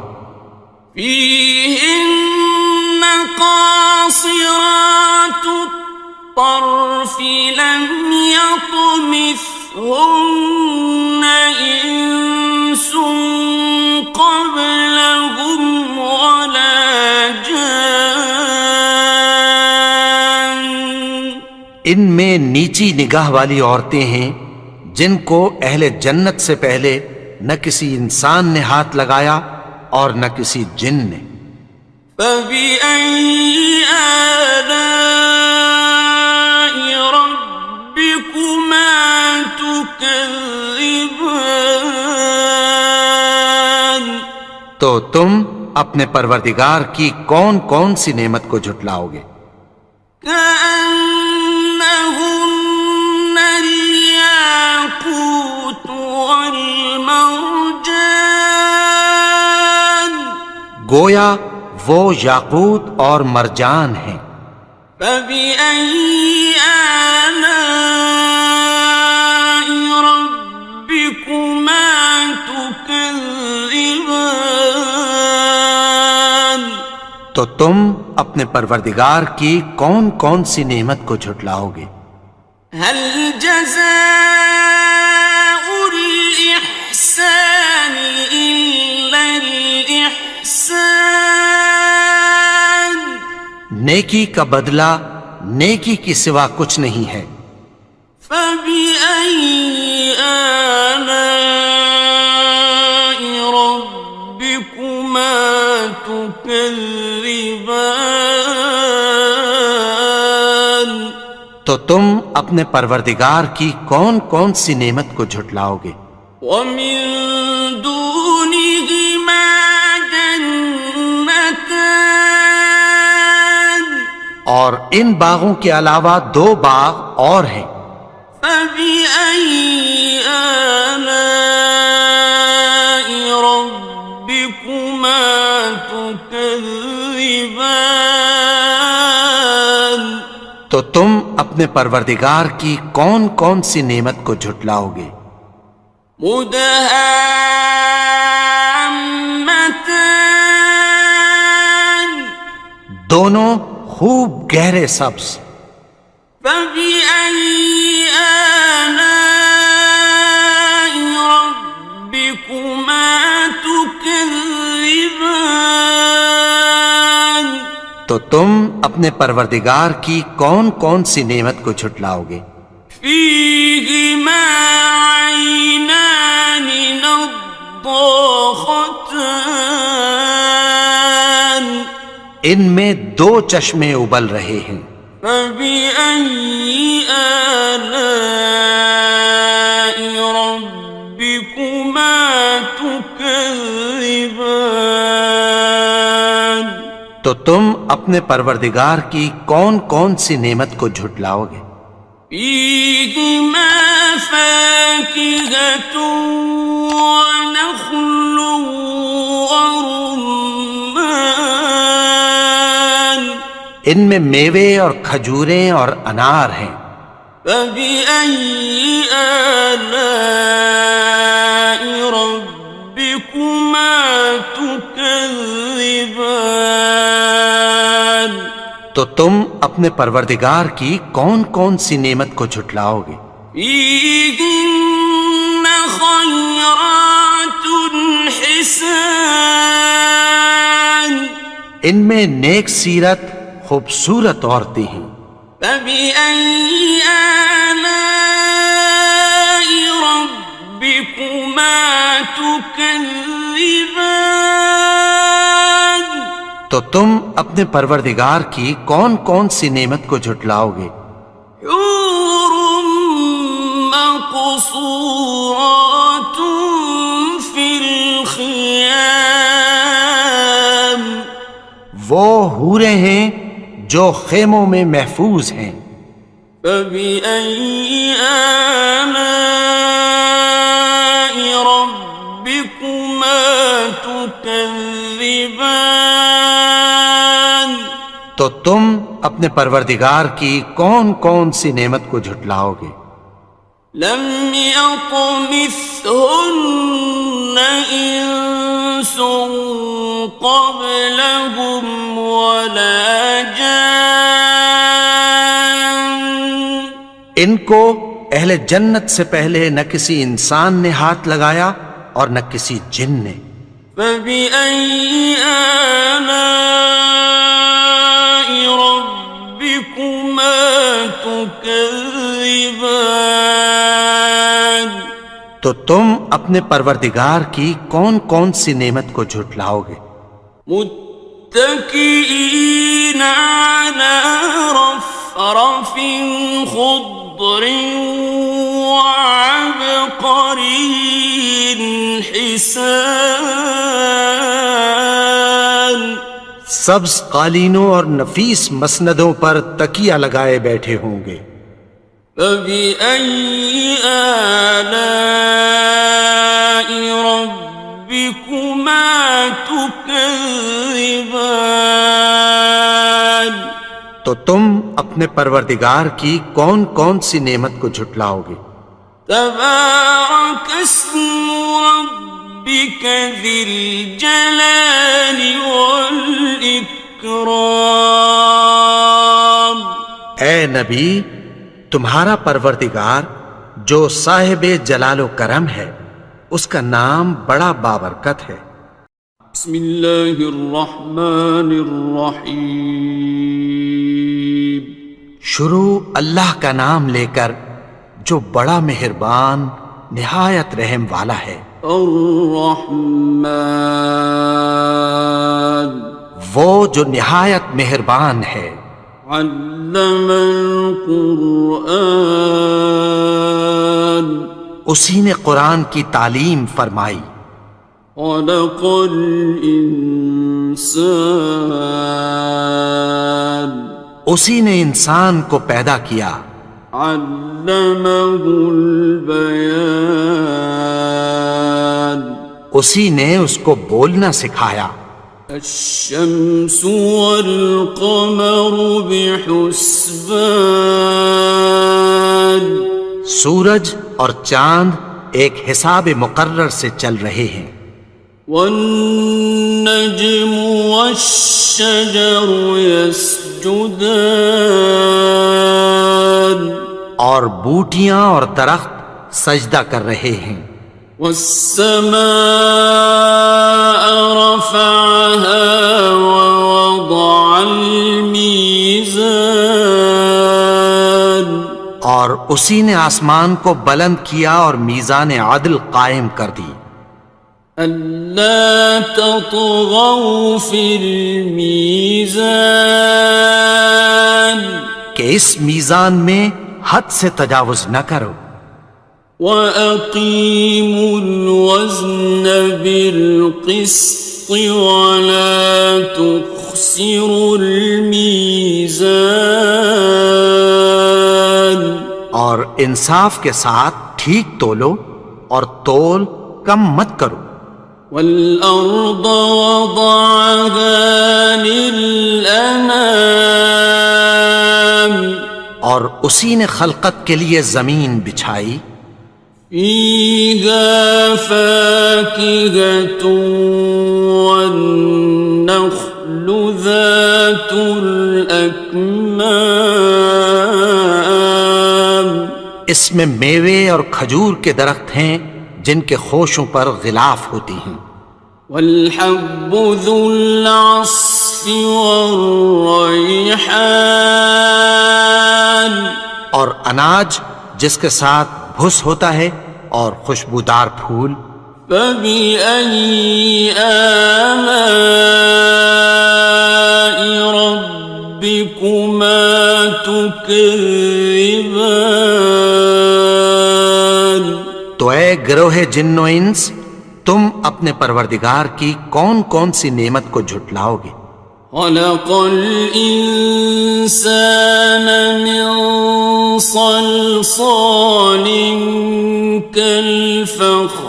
فِيهِنَّ قَاصِرَاتُ الطَّرْفِ لَمْ يَطْمِثْهُنَّ إِنسٌ قَبْلَهُمْ وَلَا جَانٌّ. ان میں نیچی نگاہ والی عورتیں ہیں جن کو اہل جنت سے پہلے نہ کسی انسان نے ہاتھ لگایا اور نہ کسی جن نے۔ فَبِأَيِّ آلَاءِ رَبِّكُمَا تُكَذِّبَانِ؟ تو تم اپنے پروردگار کی کون کون سی نعمت کو جھٹلاؤ گے؟ كأنهن الياقوت والمرجان، گویا وہ یاقوت اور مرجان ہیں۔ فبأي آلاء ربكما تكذبان؟ تو تم اپنے پروردگار کی کون کون سی نعمت کو جھٹلاؤ گے؟ هل جزاء الإحسان إلا الإحسان؟ نیکی کا بدلہ نیکی کی سوا کچھ نہیں ہے۔ فبأي آلاء ربكما تكذبان؟ تو تم اپنے پروردگار کی کون کون سی نعمت کو جھٹلاؤ گے؟ ومن دونهما جنتان، اور ان باغوں کے علاوہ دو باغ اور ہیں۔ فبأي آلاء ربكما تكذبان؟ تو تم اپنے پروردگار کی کون کون سی نعمت کو جھٹلاؤ گے؟ مدہامتان، دونوں خوب گہرے سبز۔ فبأي آلاء ربكما تكذبان؟ تو تم اپنے پروردگار کی کون کون سی نعمت کو جھٹلاؤ گے؟ فيهما عينان نضاختان، ان میں دو چشمے ابل رہے ہیں۔ فبأي آلاء ربكما تكذبان؟ تو تم اپنے پروردگار کی کون کون سی نعمت کو جھٹلاؤ گے؟ فيهما فاكهة ونخل ورمان، ان میں میوے اور کھجوریں اور انار ہیں۔ فبأي آلاء ربكما تكذبان؟ تو تم اپنے پروردگار کی کون کون سی نعمت کو جھٹلاؤ گے؟ فيهن خيرات حسان، ان میں نیک سیرت خوبصورت عورتیں ہیں۔ فبأي آلاء ربكما تكذبان؟ تو تم اپنے پروردگار کی کون کون سی نعمت کو جھٹلاؤ گے؟ حور مقصورات في الخيام، وہ حوریں ہیں جو خیموں میں محفوظ ہیں۔ فبأي آلاء ربكما تكذبان؟ تو تم اپنے پروردگار کی کون کون سی نعمت کو جھٹلاؤ گے؟ لم يطمثهن إنس قبلهم ولا جان، ان کو اہل جنت سے پہلے نہ کسی انسان نے ہاتھ لگایا اور نہ کسی جن نے۔ فبأي آلاء ربكما تكذبان؟ تكذبان تو تم اپنے پروردگار کی کون کون سی نعمت کو جھٹلاؤ گے؟ متكئين على رفرف خضر وعبقري حسان سبز قالینوں اور نفیس مسندوں پر تکیہ لگائے بیٹھے ہوں گے۔ فبأي آلاء ربكما تكذبان تو تم اپنے پروردگار کی کون کون سی نعمت کو جھٹلاؤ گے؟ تبارك اسم ربك ذي الجلال والإكرام اے نبی، تمہارا پروردگار جو صاحب جلال و کرم ہے، اس کا نام بڑا بابرکت ہے۔ بسم اللہ الرحمن الرحیم شروع اللہ کا نام لے کر جو بڑا مہربان نہایت رحم والا ہے۔ الرحمن وہ جو نہایت مہربان ہے۔ علم القرآن اسی نے قرآن کی تعلیم فرمائی۔ خلق الانسان اسی نے انسان کو پیدا کیا۔ علمہ البیان اسی نے اس کو بولنا سکھایا۔ الشمس والقمر بحسبان سورج اور چاند ایک حساب مقرر سے چل رہے ہیں۔ والنجم والشجر يسجدان اور بوٹیاں اور درخت سجدہ کر رہے ہیں۔ والسماء رفعها ووضع الميزان اور اسی نے آسمان کو بلند کیا اور میزان عدل قائم کر دی۔ ألا تطغوا في الميزان کہ اس میزان میں حد سے تجاوز نہ کرو۔ وَأَقِيمُوا الْوَزْنَ بِالْقِسْطِ وَلَا تُخْسِرُوا الْمِيزَانَ اور انصاف کے ساتھ ٹھیک تولو اور تول کم مت کرو۔ وَالْأَرْضَ وَضَعَهَا لِلْأَنَامِ اور اسی نے خلقت کے لیے زمین بچھائی۔ فِيهَا فَاكِهَةٌ وَالنَّخْلُ ذَاتُ الْأَكْمَامِ اس میں میوے اور کھجور کے درخت ہیں جن کے خوشوں پر غلاف ہوتی ہیں۔ وَالْحَبُّ ذُو الْعَصْفِ وَالرَّيْحَانِ اور اناج جس کے ساتھ بھس ہوتا ہے اور خوشبودار پھول۔ فَبِأَيِّ آلَاءِ رَبِّكُمَا تُكَذِّبَانِ تو اے گروہ جن و انس، تم اپنے پروردگار کی کون کون سی نعمت کو جھٹلاؤ گے؟ خلق الإنسان من صلصال كالفخار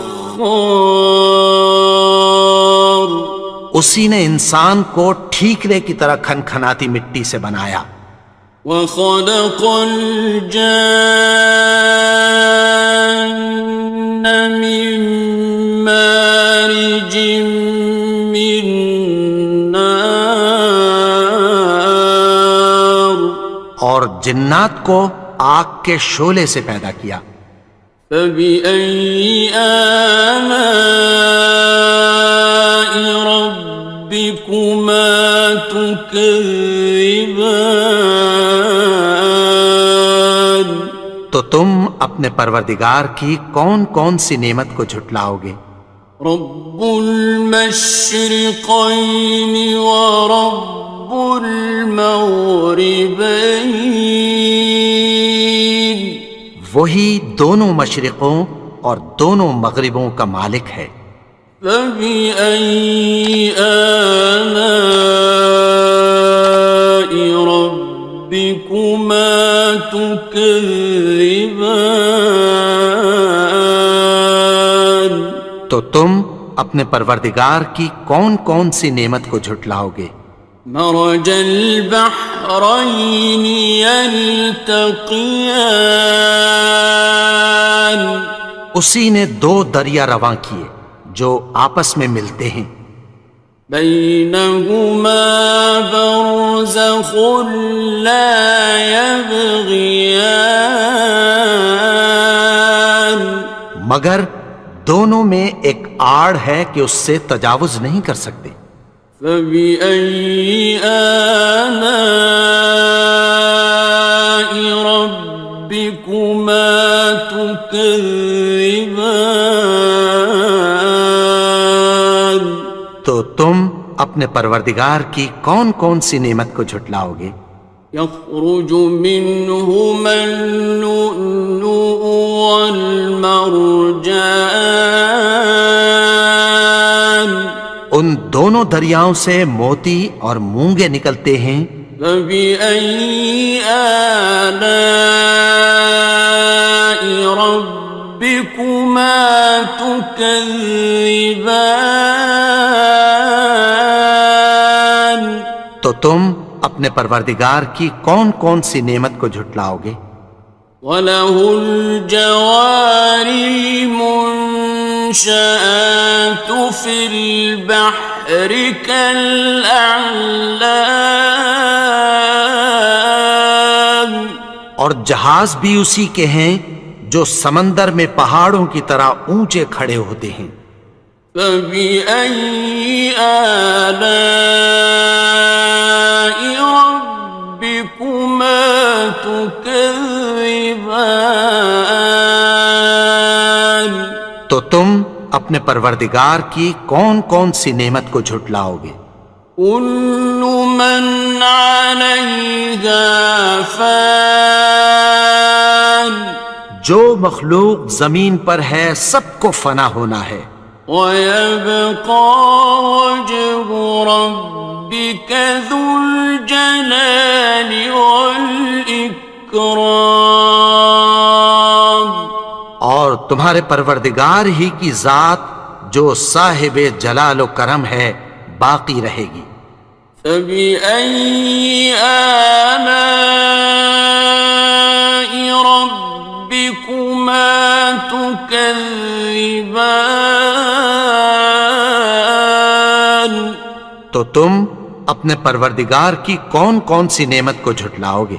اسی نے انسان کو ٹھیکرے کی طرح کھنکھناتی مٹی سے بنایا۔ وخلق الجان من مارج من نار اور جنات کو آگ کے شعلے سے پیدا کیا۔ فبأي آلاء ربكما تكذبان تو تم اپنے پروردگار کی کون کون سی نعمت کو جھٹلاؤ گے؟ رب المشرقين ورب المغربين وہی دونوں مشرقوں اور دونوں مغربوں کا مالک ہے۔ فبأي آلاء ربكما تكذبان تو تم اپنے پروردگار کی کون کون سی نعمت کو جھٹلاؤ گے؟ مرج البحرين يلتقيان اسی نے دو دریا رواں کیے جو آپس میں ملتے ہیں، بينهما برزخ لا يبغيان مگر دونوں میں ایک آڑ ہے کہ اس سے تجاوز نہیں کر سکتے۔ فبأي آلاء ربكما تكذبان تو تم اپنے پروردگار کی کون کون سی نعمت کو جھٹلاؤ گے؟ يخرج منهما اللؤلؤ والمرجان ان دونوں دریاؤں سے موتی اور مونگے نکلتے ہیں۔ فبأي آلاء ربكما تكذبان تو تم اپنے پروردگار کی کون کون سی نعمت کو جھٹلاؤ گے؟ وَلَهُ الْجَوَارِ الْمُنشَآتُ فِي الْبَحْرِ كَالْأَعْلَامِ اور جہاز بھی اسی کے ہیں جو سمندر میں پہاڑوں کی طرح اونچے کھڑے ہوتے ہیں۔ فَبِأَيِّ آلَاءِ رَبِّكُمَا تُكَذِّبَانِ تو تم اپنے پروردگار کی کون کون سی نعمت کو جھٹلاؤ گے؟ كُلُّ مَنْ عَلَيْهَا فَانٍ جو مخلوق زمین پر ہے سب کو فنا ہونا ہے، وَيَبْقَى وَجْهُ رَبِّكَ ذُو الْجَلَالِ وَالْإِكْرَامِ اور تمہارے پروردگار ہی کی ذات جو صاحب جلال و کرم ہے باقی رہے گی۔ فَبِأَيِّ آلَاءِ رَبِّكُمَا تُكَذِّبَانِ تو تم اپنے پروردگار کی کون کون سی نعمت کو جھٹلاؤ گے؟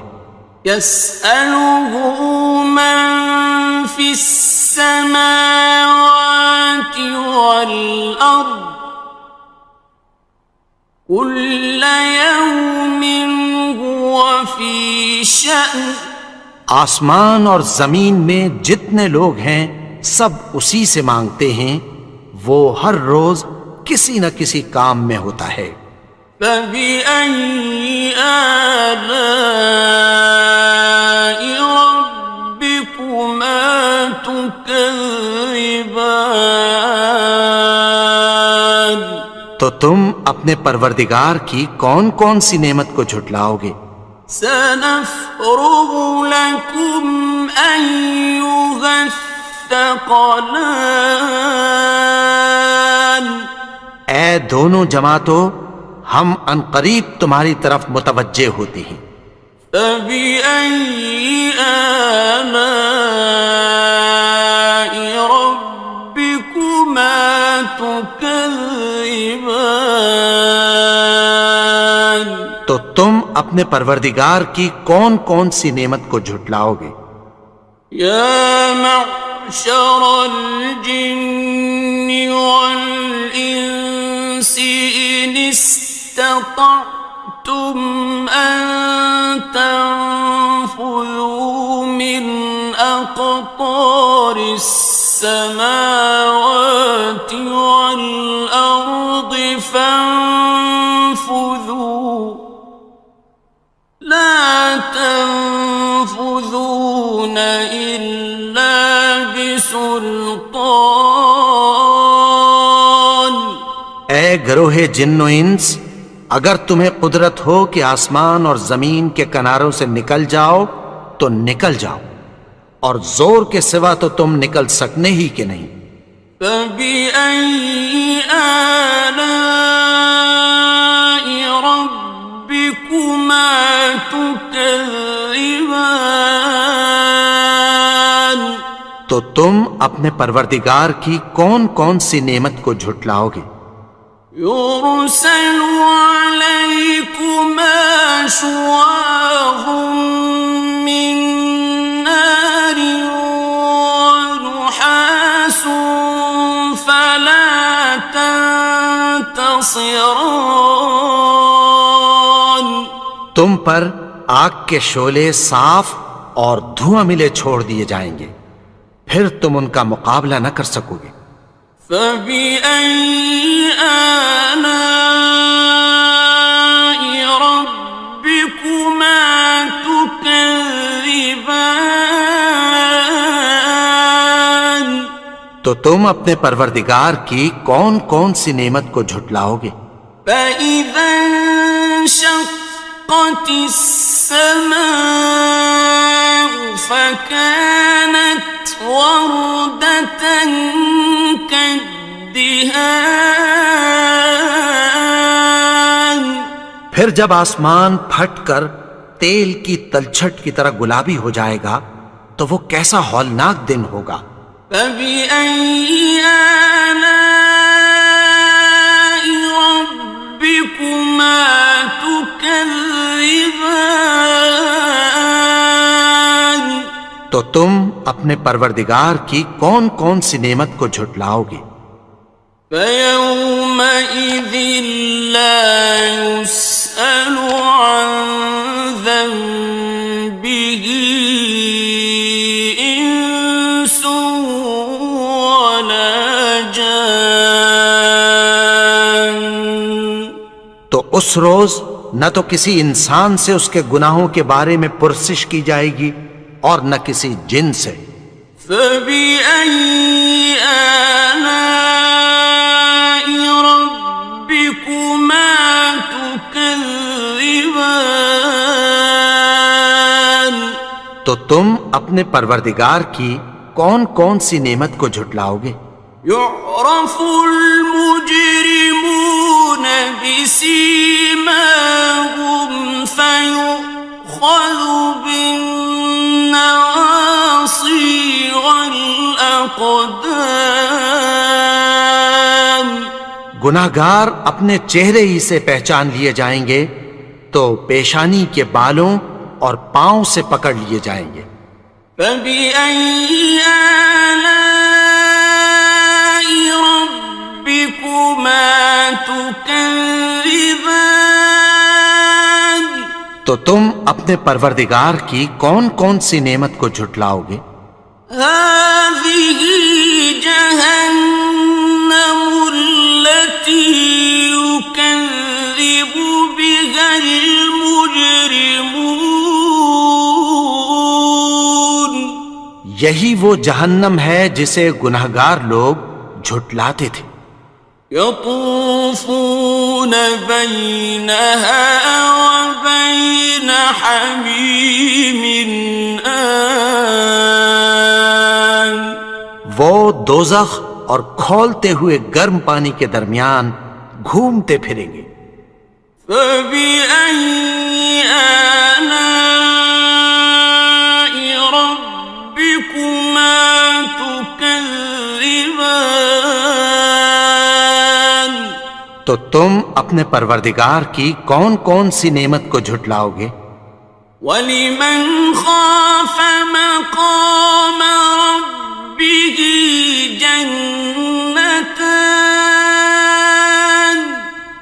يَسْأَلُهُ مَن فِي السَّمَاوَاتِ وَالْأَرْضِ كُلَّ يَوْمٍ هُوَ فِي شَأْنٍ آسمان اور زمین میں جتنے لوگ ہیں سب اسی سے مانگتے ہیں، وہ ہر روز کسی نہ کسی کام میں ہوتا ہے۔ فَبِأَيِّ آلَاءِ رَبِّكُمَا تُكَذِّبَانِ تو تم اپنے پروردگار کی کون کون سی نعمت کو جھٹلاؤ گے؟ سَنَفْرُغُ لَكُمْ أَيُّهَ الثَّقَلَانِ اے دونوں جماعتوں، ہم عنقریب تمہاری طرف متوجہ ہوتے ہیں۔ فَبِأَيِّ آلَاءِ رَبِّكُمَا تُكَذِّبَانِ تو تم اپنے پروردگار کی کون کون سی نعمت کو جھٹلاؤ گے؟ يَا مَعْشَرَ الْجِنِّ وَالْإِنسِ إِنِ اسْتَطَعْتُمْ أَن تَنفُذُوا مِنْ أقطار السماوات والأرض فانفذوا لا تنفذون إلا بسلطان. اے گروہ جن و انس، اگر تمہیں قدرت ہو کہ آسمان اور زمین کے کناروں سے نکل جاؤ تو نکل جاؤ، اور زور کے سوا تو تم نکل سکنے ہی کہ نہیں. فَبِأَيِّ آلَاءِ رَبِّكُمَا تُكَذِّبَانِ. تو تم اپنے پروردگار کی کون کون سی نعمت کو جھٹلاؤ گے؟ يُرْسَلُ عَلَيْكُمَا شُوَاظٌ مِّن نَّارٍ وَنُحَاسٌ فَلَا تَنتَصِرَانِ. تم پر آگ کے شعلے صاف اور دھواں ملے چھوڑ دیے جائیں گے، پھر تم ان کا مقابلہ نہ کر سکو گے. فَبِأَيِّ آلَاءِ رَبِّكُمَا تُكَذِّبَانِ. تو تم اپنے پروردگار کی کون کون سی نعمت کو جھٹلاؤ گے؟ فَإِذَا انشَقَّتِ السَّمَاءُ فَكَانَتْ وَرْدَةً كَالدِّهَانِ. پھر جب آسمان پھٹ کر تیل کی تلچھٹ کی طرح گلابی ہو جائے گا تو وہ کیسا ہولناک دن ہوگا. فَبِأَيِّ آلَاءِ رَبِّكُمَا تُكَذِّبَانِ. تو تم اپنے پروردگار کی کون کون سی نعمت کو جھٹلاؤ گے؟ فَيَوْمَئِذٍ لَا يُسْأَلُ عَنْ ذَنبِهِ إِنسٌ وَلَا جَانٌ. تو اس روز نہ تو کسی انسان سے اس کے گناہوں کے بارے میں پرسش کی جائے گی اور نہ کسی جن سے. فَبِأَيِّ آلَاءِ رَبِّكُمَا تُكَذِّبَانِ. تو تم اپنے پروردگار کی کون کون سی نعمت کو جھٹلاؤ گے؟ يُعْرَفُ الْمُجْرِمُونَ بِسِيمَاهُمْ فَيُؤْخَذُ بِالنَّوَاصِي وَالْأَقْدَامِ. گناہگار اپنے چہرے ہی سے پہچان لیے جائیں گے تو پیشانی کے بالوں اور پاؤں سے پکڑ لیے جائیں گے. فَبِأَيِّ آلَاءِ رَبِّكُمَا تُكَذِّبَانِ. تو تم اپنے پروردگار کی کون کون سی نعمت کو جھٹلاؤ گے؟ هَٰذِهِ جَهَنَّمُ الَّتِي يُكَذِّبُ بِهَا الْمُجْرِمُونَ. یہی وہ جہنم ہے جسے گناہگار لوگ جھٹلاتے تھے. يَطُوفُونَ بَيْنَهَا وَبَيْنَ حَمِيمٍ آنٍ. وہ دوزخ اور کھولتے ہوئے گرم پانی کے درمیان گھومتے پھریں گے. فَبِأَيِّ آلَاءِ رَبِّكُمَا تُكَذِّبَانِ. تو تم اپنے پروردگار کی کون کون سی نعمت کو جھٹلاؤ گے؟ وَلِمَنْ خَافَ مَقَامَ رَبِّهِ جَنَّتَانِ.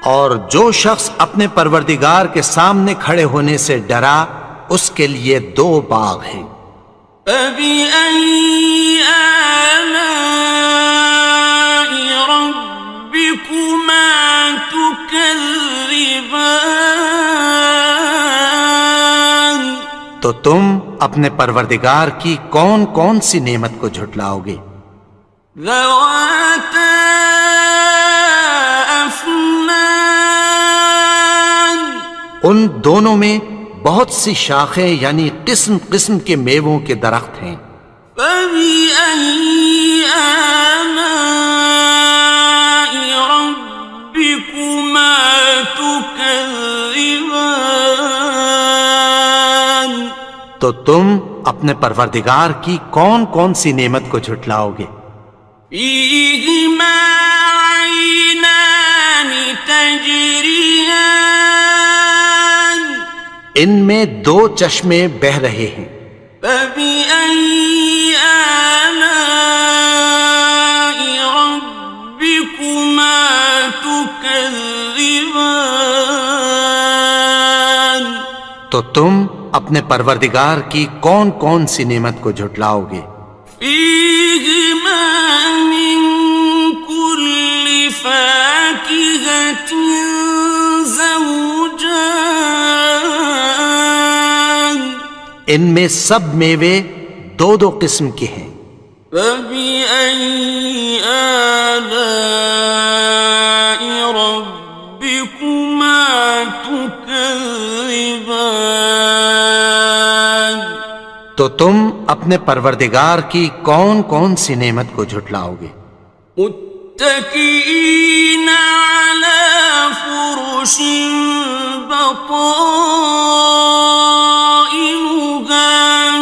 اور جو شخص اپنے پروردگار کے سامنے کھڑے ہونے سے ڈرا اس کے لیے 2 باغ ہیں. فبأي آلاء ربكما تكذبان؟ تو تم اپنے پروردگار کی کون کون سی نعمت کو جھٹلاؤ گے؟ ذواتا افنان، ان دونوں میں بہت سی شاخیں یعنی قسم قسم کے میووں کے درخت ہیں۔ فبأي آلاء ربكما تكذبان؟ تو تم اپنے پروردگار کی کون کون سی نعمت کو جھٹلاؤ گے؟ فيهما عينان تجريان، ان میں دو چشمے بہہ رہے ہیں۔ فبأي آلاء ربكما تكذبان؟ تو تم اپنے پروردگار کی کون کون سی نعمت کو جھٹلاؤ گے؟ فيهما من كل فاكهة زوجان، ان میں سب میوے دو دو قسم کے ہیں۔ فبأي آلاء ربكما تكذبان؟ تو تم اپنے پروردگار کی کون کون سی نعمت کو جھٹلاؤ گے؟ متكئين على فرش بطائنها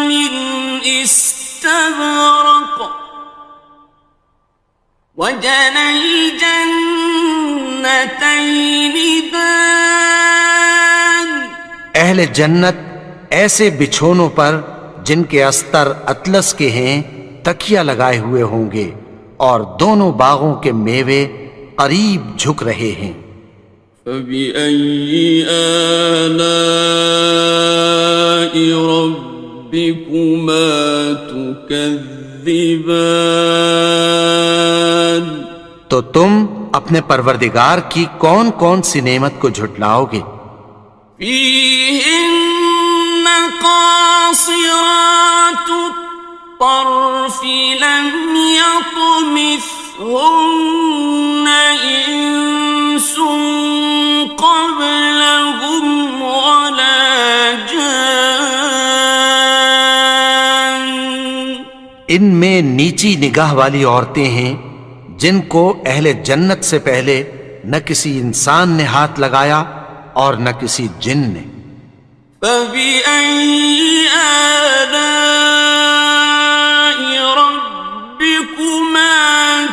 من استبرق، وجنى الجنتين دان، اہل جنت ایسے بچھونوں پر جن کے استر اطلس کے ہیں تکیہ لگائے ہوئے ہوں گے، اور دونوں باغوں کے میوے قریب جھک رہے ہیں۔ فبأي آلاء ربكما تكذبان؟ تو تم اپنے پروردگار کی کون کون سی نعمت کو جھٹلاؤ گے؟ فيهن قاصرات الطرف لم يطمثهن إنس قبلهم ولا جان، ان میں نیچی نگاہ والی عورتیں ہیں جن کو اہل جنت سے پہلے نہ کسی انسان نے ہاتھ لگایا اور نہ کسی جن نے۔ فبأي آلاء ربكما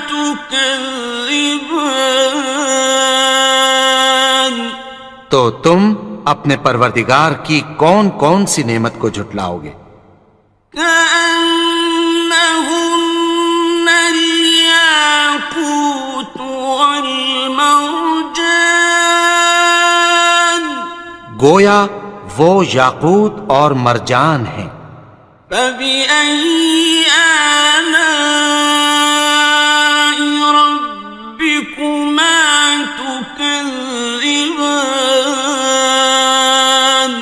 تكذبان؟ تو تم اپنے پروردگار کی کون کون سی نعمت کو جھٹلاؤ گے؟ كأنهن الياقوت والمرجان، گویا وہ یاقوت اور مرجان ہیں۔ فبأي آلاء ربكما تكذبان؟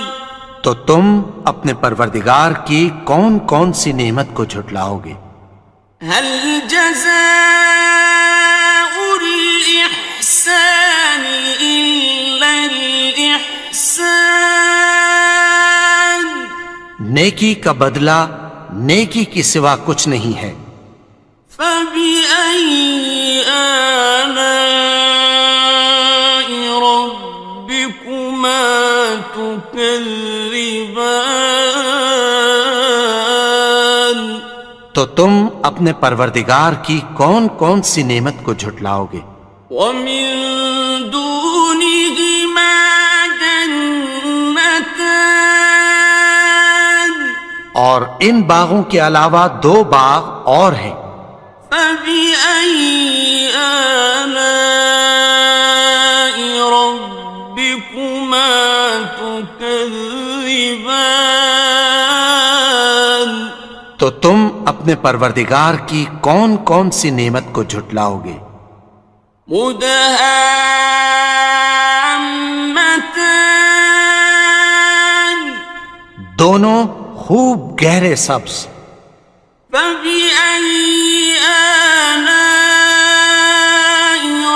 تو تم اپنے پروردگار کی کون کون سی نعمت کو جھٹلاؤ گے؟ هل جزاء الإحسان إلا الإحسان؟ نیکی کا بدلہ نیکی کی سوا کچھ نہیں ہے۔ فبأي آلاء ربكما تكذبان؟ تو تم اپنے پروردگار کی کون کون سی نعمت کو جھٹلاؤ گے؟ ومن دونهما جنتان، اور ان باغوں کے علاوہ دو باغ اور ہیں۔ فبأي آلاء ربكما تكذبان؟ تو تم اپنے پروردگار کی کون کون سی نعمت کو جھٹلاؤ گے؟ مدہامتان دونوں خوب گہرے سبز. فبأي آلاء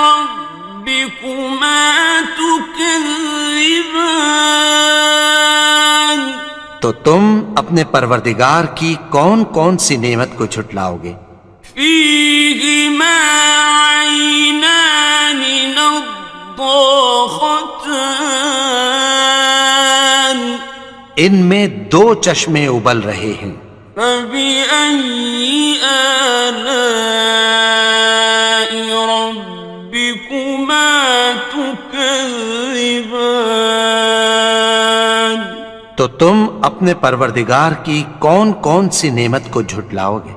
ربكما تكذبان تو تم اپنے پروردگار کی کون کون سی نعمت کو جھٹلاؤ گے؟ فيهما عينان نضاختان ان میں دو چشمے ابل رہے ہیں. فبأي آلاء ربكما تكذبان تو تم اپنے پروردگار کی کون کون سی نعمت کو جھٹلاؤ گے؟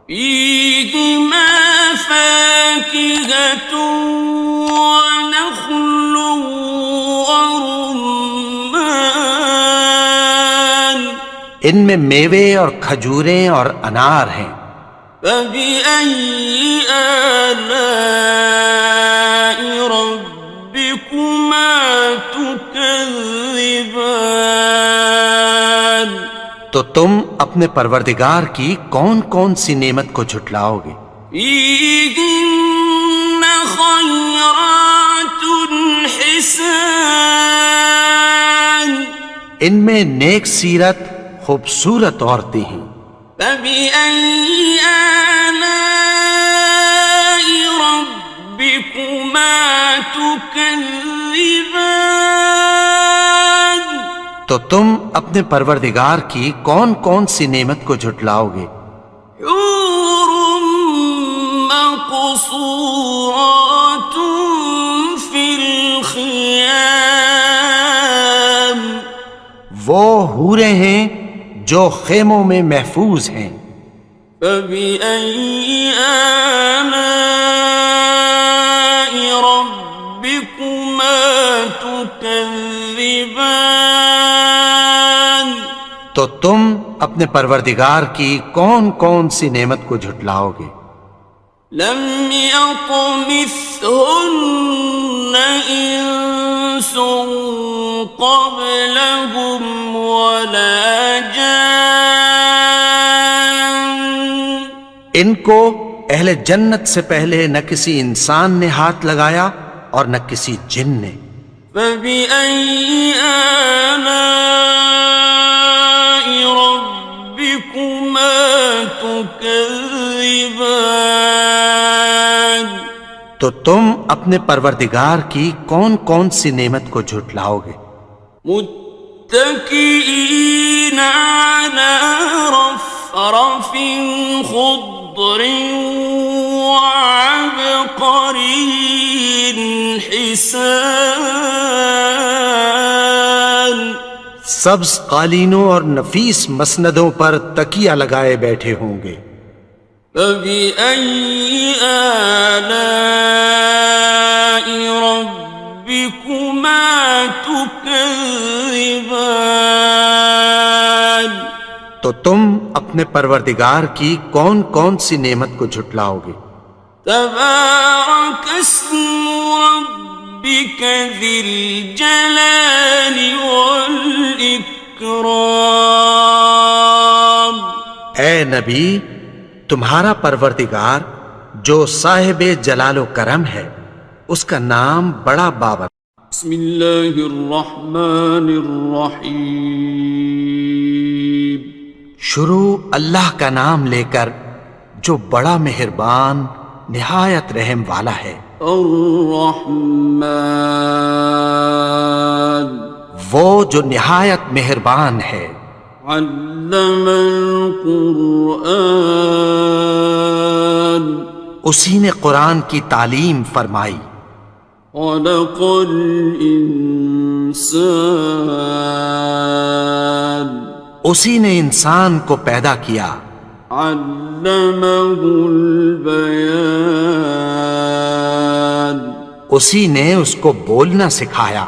فيهما فاكهة ونخل ورمان ان میں میوے اور کھجوریں اور انار ہیں. فبأي آلاء ربكما تكذبان تو تم اپنے پروردگار کی کون کون سی نعمت کو جھٹلاؤ گے؟ فيهن خيرات حسان ان میں نیک سیرت خوبصورت عورتیں ہیں. فبأي آلاء ربكما تكذبان تو تم اپنے پروردگار کی کون کون سی نعمت کو جھٹلاؤ گے؟ حور مقصورات في الخيام وہ حوریں ہیں جو خیموں میں محفوظ ہیں. فبأي آلاء ربكما تكذبان تو تم اپنے پروردگار کی کون کون سی نعمت کو جھٹلاؤ گے؟ لم يطمثهن إنس قبلهم ولا جان ان کو اہل جنت سے پہلے نہ کسی انسان نے ہاتھ لگایا اور نہ کسی جن نے. فبأي آلاء ربكما تكذبان تو تم اپنے پروردگار کی کون کون سی نعمت کو جھٹلاؤ گے؟ متكئين على رفرف خضر وعبقري حسان سبز قالینوں اور نفیس مسندوں پر تکیہ لگائے بیٹھے ہوں گے. فبأي آلاء ربكما تكذبان تو تم اپنے پروردگار کی کون کون سی نعمت کو جھٹلاؤ گے؟ تبارك اسم ربك ذي الجلال والإكرام اے نبی، تمہارا پروردگار جو صاحب جلال و کرم ہے اس کا نام بڑا بابر. بسم اللہ الرحمن الرحیم شروع اللہ کا نام لے کر جو بڑا مہربان نہایت رحم والا ہے. الرحمن وہ جو نہایت مہربان ہے. علم القرآن اسی نے قرآن کی تعلیم فرمائی. خلق الانسان اسی نے انسان کو پیدا کیا. علمہ البیان اسی نے اس کو بولنا سکھایا.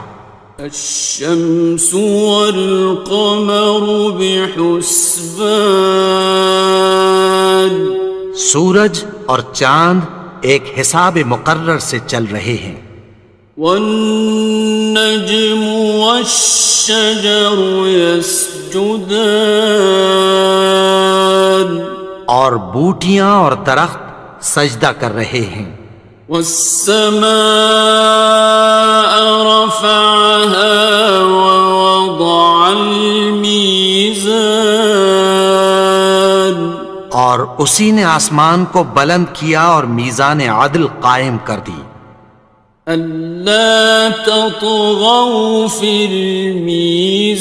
الشمس والقمر بحسبان سورج اور چاند ایک حساب مقرر سے چل رہے ہیں. والنجم والشجر يسجدان اور بوٹیاں اور درخت سجدہ کر رہے ہیں. والسماء رفعها ووضع الميزان اور اسی نے آسمان کو بلند کیا اور میزان عدل قائم کر دی. ألا تطغوا في الميزان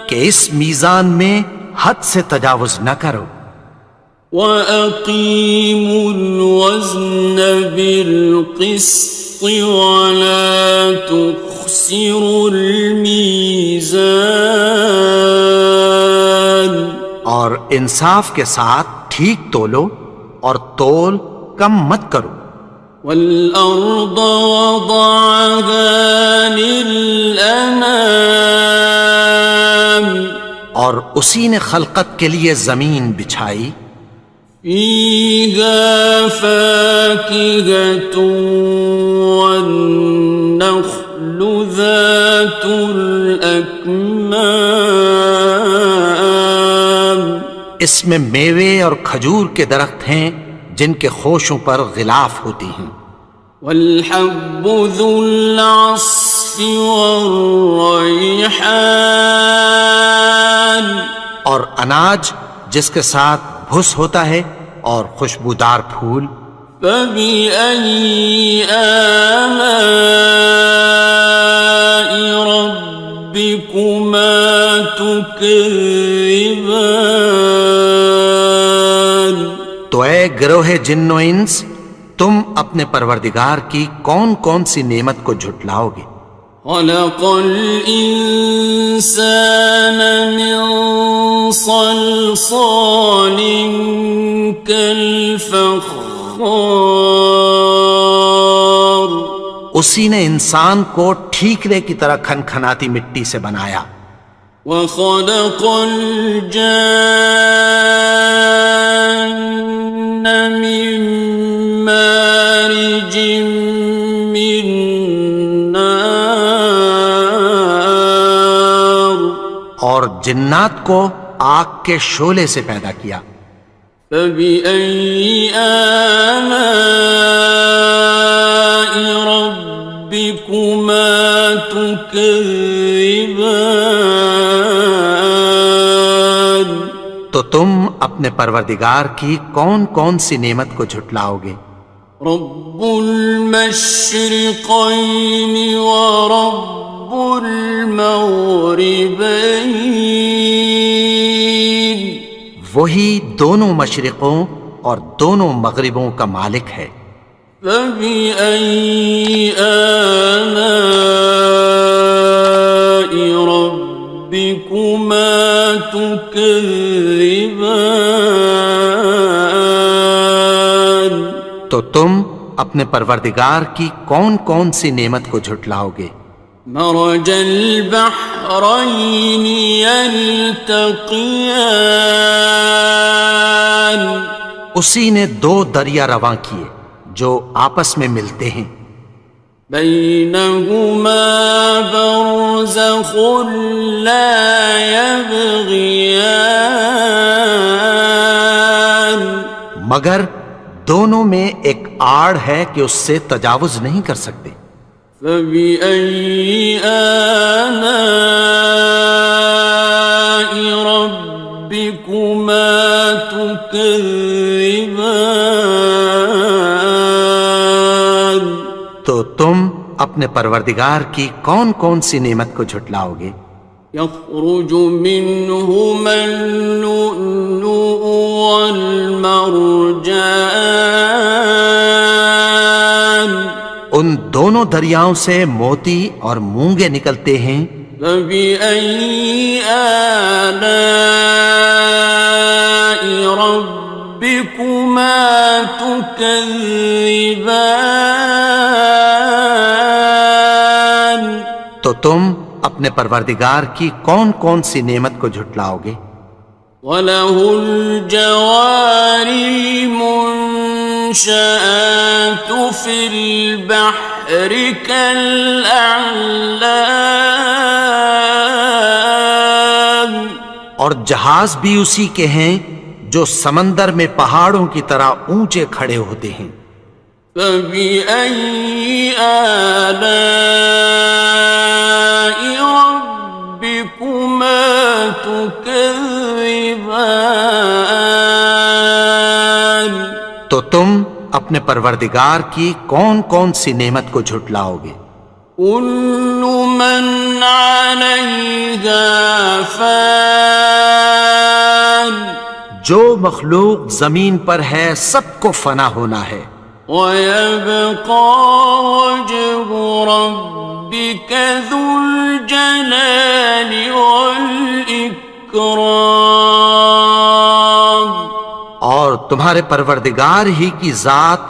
کہ اس میزان میں حد سے تجاوز نہ کرو. وَأَقِيمُوا الْوَزْنَ بِالْقِسْطِ وَلَا تُخْسِرُوا الْمِيزَانَ اور انصاف کے ساتھ ٹھیک تولو اور تول کم مت کرو. وَالْأَرْضَ وَضَعَهَا لِلْأَنَامِ اور اسی نے خلقت کے لیے زمین بچھائی. فِيهَا فَاكِهَةٌ وَالنَّخْلُ ذَاتُ الْأَكْمَامِ اس میں میوے اور کھجور کے درخت ہیں جن کے خوشوں پر غلاف ہوتی ہیں. وَالْحَبُّ ذُو الْعَصْفِ وَالرَّيْحَانِ اور اناج جس کے ساتھ بھس ہوتا ہے اور خوشبودار پھول. فَبِأَيِّ آلَاءِ رَبِّكُمَا تُكَذِّبَانِ تو اے گروہ جن و انس تم اپنے پروردگار کی کون کون سی نعمت کو جھٹلاؤ گے. خَلَقَ الْإِنسَانَ مِنْ صَلْصَالٍ كَالْفَخَّارِ اسی نے انسان کو ٹھیکرے کی طرح کھنکھناتی مٹی سے بنایا. وَخَلَقَ الْجَانَّ مِن مَّارِجٍ مِّن نَّارٍ اور جنات کو آگ کے شعلے سے پیدا کیا. فَبِأَيِّ آلَاءِ رَبِّكُمَا تُكَذِّبَانِ تو تم اپنے پروردگار کی کون کون سی نعمت کو جھٹلاؤ گے. رب المشرقين ورب المغربين وہی دونوں مشرقوں اور دونوں مغربوں کا مالک ہے. فبأي آلاء ربكما تكذبان تو تم اپنے پروردگار کی کون کون سی نعمت کو جھٹلاؤ گے. مرج البحرين يلتقيان اسی نے دو دریا رواں کیے جو آپس میں ملتے ہیں. بينهما برزخ لا يبغيان مگر دونوں میں ایک آڑ ہے کہ اس سے تجاوز نہیں کر سکتے. فبأي آلاء ربكما تكذبان تو تم اپنے پروردگار کی کون کون سی نعمت کو جھٹلاؤ گے. يخرج منهما اللؤلؤ والمرجان ان دونوں دریاؤں سے موتی اور مونگے نکلتے ہیں. فبأي آلاء ربكما تكذبان تم اپنے پروردگار کی کون کون سی نعمت کو جھٹلاؤ گے؟ وَلَهُ الْجَوَارِ الْمُنشَآتُ فِي الْبَحْرِ كَالْأَعْلَامِ، اور جہاز بھی اسی کے ہیں جو سمندر میں پہاڑوں کی طرح اونچے کھڑے ہوتے ہیں۔ فَبِأَيِّ آلَاءِ رَبِّكُمَا تُكَذِّبَانِ، تو تم اپنے پروردگار کی کون کون سی نعمت کو جھٹلاؤ گے؟ كُلُّ مَنْ عَلَيْهَا فَانٍ، جو مخلوق زمین پر ہے سب کو فنا ہونا ہے، وَيَبْقَى وَجْهُ رَبِّكَ ذُو الْجَلَالِ وَالْإِكْرَامِ، اور تمہارے پروردگار ہی کی ذات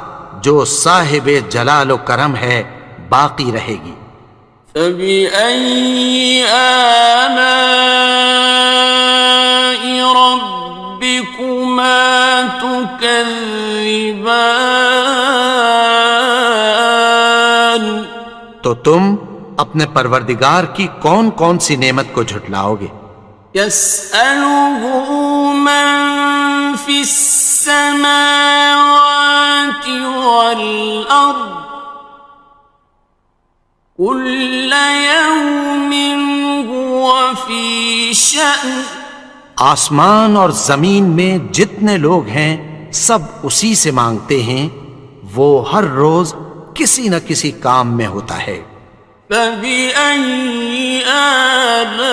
جو صاحب جلال و کرم ہے باقی رہے گی۔ فَبِأَيِّ آلَاءِ رَبِّكُمَا تُكَذِّبَانِ، تو تم اپنے پروردگار کی کون کون سی نعمت کو جھٹلاؤ گے؟ يَسْأَلُهُ مَن فِي السَّمَاوَاتِ وَالْأَرْضِ كُلَّ يَوْمٍ هُوَ فِي شَأْنٍ، آسمان اور زمین میں جتنے لوگ ہیں سب اسی سے مانگتے ہیں، وہ ہر روز کسی نہ کسی کام میں ہوتا ہے۔ فَبِأَيِّ آلَاءِ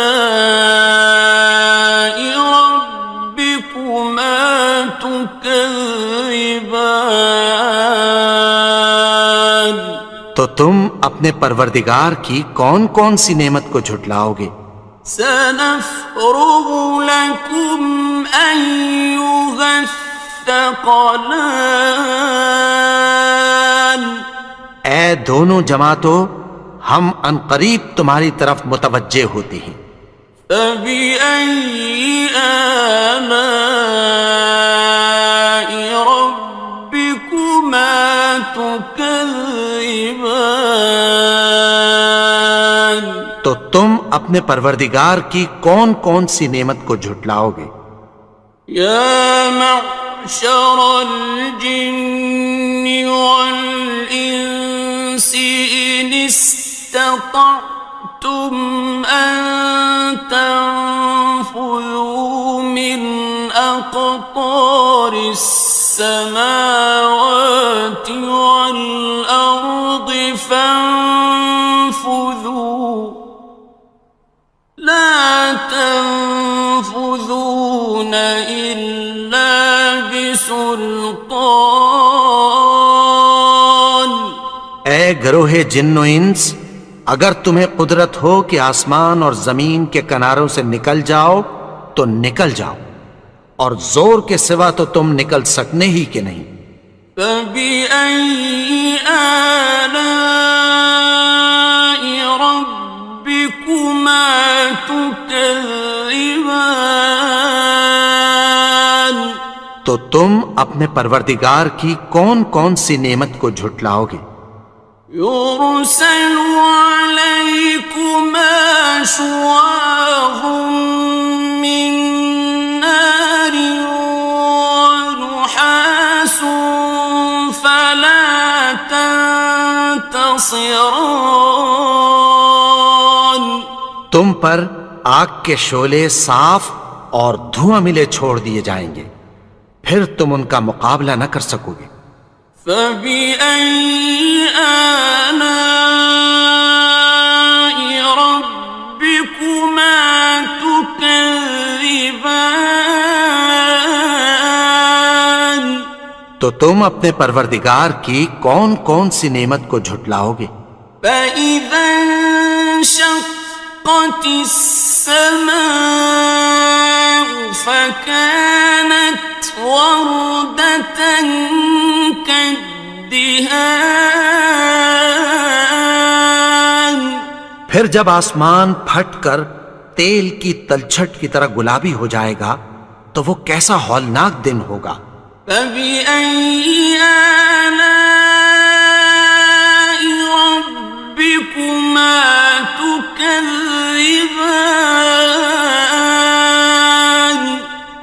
رَبِّكُمَا تُكَذِّبَانِ، تو تم اپنے پروردگار کی کون کون سی نعمت کو جھٹلاؤ گے؟ سَنَفْرُغُ لَكُمْ أَيُّهَ الثَّقَلَانِ، اے دونوں جماعتوں، ہم عنقریب تمہاری طرف متوجہ ہوتے ہیں۔ فَبِأَيِّ آلَاءِ رَبِّكُمَا تُكَذِّبَانِ، تو تم اپنے پروردگار کی کون کون سی نعمت کو جھٹلاؤ گے؟ يَا مَعْشَرَ الْجِنِّ وَالْإِنسِ إِنِ اسْتَطَعْتُمْ أَن تَنفُذُوا مِنْ أَقْطَارِ السَّمَاوَاتِ وَالْأَرْضِ فَانفُذُوا لَا تَنفُذُونَ إِلَّا بِسُلْطَانٍ، اے گروہ جن و انس، اگر تمہیں قدرت ہو کہ آسمان اور زمین کے کناروں سے نکل جاؤ تو نکل جاؤ، اور زور کے سوا تو تم نکل سکنے ہی کہ نہیں۔ فَبِأَيِّ آلَاءِ رَبِّكُمَا تُكَذِّبَانِ، تو تم اپنے پروردگار کی کون کون سی نعمت کو جھٹلاؤ گے؟ يُرْسَلُ عَلَيْكُمَا شُوَاظٌ مِّن نَّارٍ وَنُحَاسٌ فَلَا تَنتَصِرَانِ، تم پر آگ کے شعلے صاف اور دھواں ملے چھوڑ دیے جائیں گے، پھر تم ان کا مقابلہ نہ کر سکو گے۔ فَبِأَيِّ آلَاءِ رَبِّكُمَا تُكَذِّبَانِ، تو تم اپنے پروردگار کی کون کون سی نعمت کو جھٹلاؤ گے؟ فَإِذَا انشَقَّتِ السَّمَاءُ فَكَانَتْ وَرْدَةً كَالدِّهَانِ، پھر جب آسمان پھٹ کر تیل کی تلچھٹ کی طرح گلابی ہو جائے گا تو وہ کیسا ہولناک دن ہوگا۔ فبأي آلاء ربكما تكذبان؟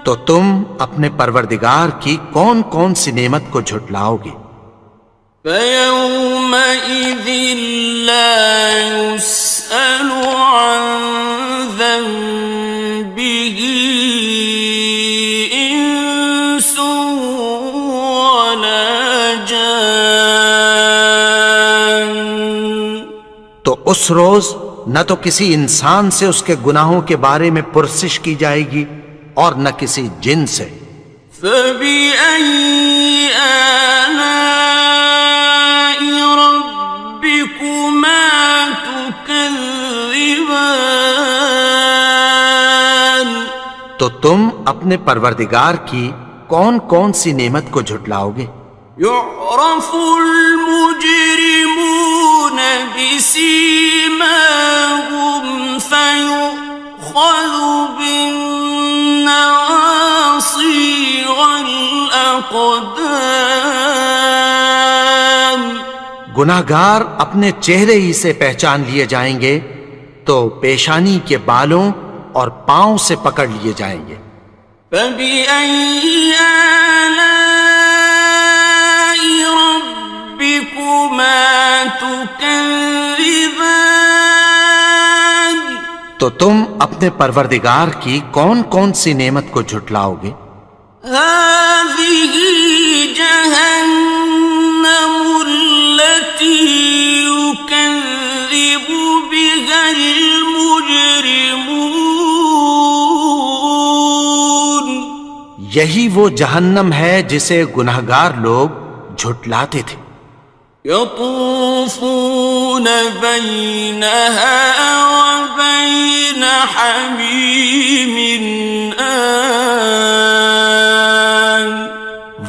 تو تم اپنے پروردگار کی کون کون سی نعمت کو جھٹلاؤ گے؟ فيومئذ لا يسأل عن ذنبه إنس ولا جان۔ تو اس روز نہ تو کسی انسان سے اس کے گناہوں کے بارے میں پرسش کی جائے گی اور نہ کسی جن سے۔ فبأي آلاء ربكما تكذبان؟ تو تم اپنے پروردگار کی کون کون سی نعمت کو جھٹلاؤ گے؟ يعرف المجرمون بسيماهم فيؤخذ بالنواصي والأقدام۔ گناہگار اپنے چہرے ہی سے پہچان لیے جائیں گے تو پیشانی کے بالوں اور پاؤں سے پکڑ لیے جائیں گے۔ فبأي آلاء ربكما تكذبان؟ تو تم اپنے پروردگار کی کون کون سی نعمت کو جھٹلاؤ گے؟ هذه جهنم التي يكذب بها المجرمون۔ یہی وہ جہنم ہے جسے گناہگار لوگ جھٹلاتے تھے۔ يطوفون بينها وبين حميم آن۔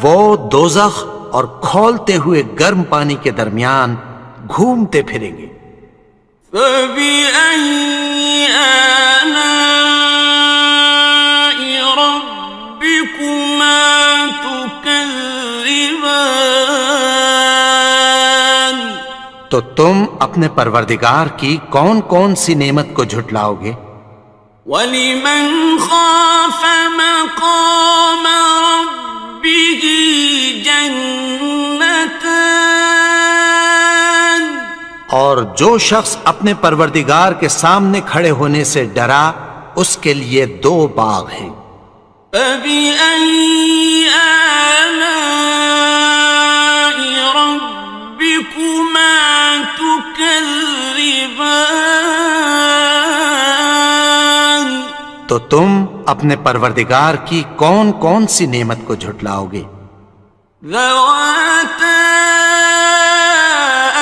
وہ دوزخ اور کھولتے ہوئے گرم پانی کے درمیان گھومتے پھریں گے۔ فبأي آلاء ربكما تكذبان؟ تو تم اپنے پروردگار کی کون کون سی نعمت کو جھٹلاؤ گے؟ وَلِمَنْ خَافَ مَقَامَ رَبِّهِ جَنَّتَانِ؟ اور جو شخص اپنے پروردگار کے سامنے کھڑے ہونے سے ڈرا اس کے لیے دو باغ ہیں۔ فَبِأَيِّ آلَاءِ رَبِّكُمَا تُكَذِّبَانِ؟ تو تم اپنے پروردگار کی کون کون سی نعمت کو جھٹلاؤ گے؟ ذَوَاتَا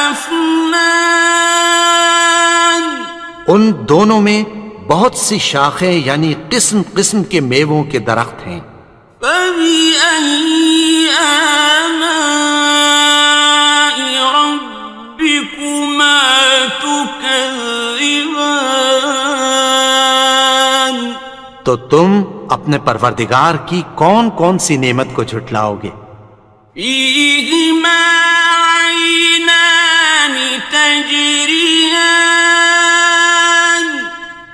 أَفْنَانٍ؟ ان دونوں میں بہت سی شاخیں یعنی قسم قسم کے میووں کے درخت ہیں۔ فَبِأَيِّ آلَاءِ رَبِّكُمَا تُكَذِّبَانِ؟ تو تم اپنے پروردگار کی کون کون سی نعمت کو جھٹلاؤ گے؟ فِيهِمَا عَيْنَانِ تَجْرِيَانِ؟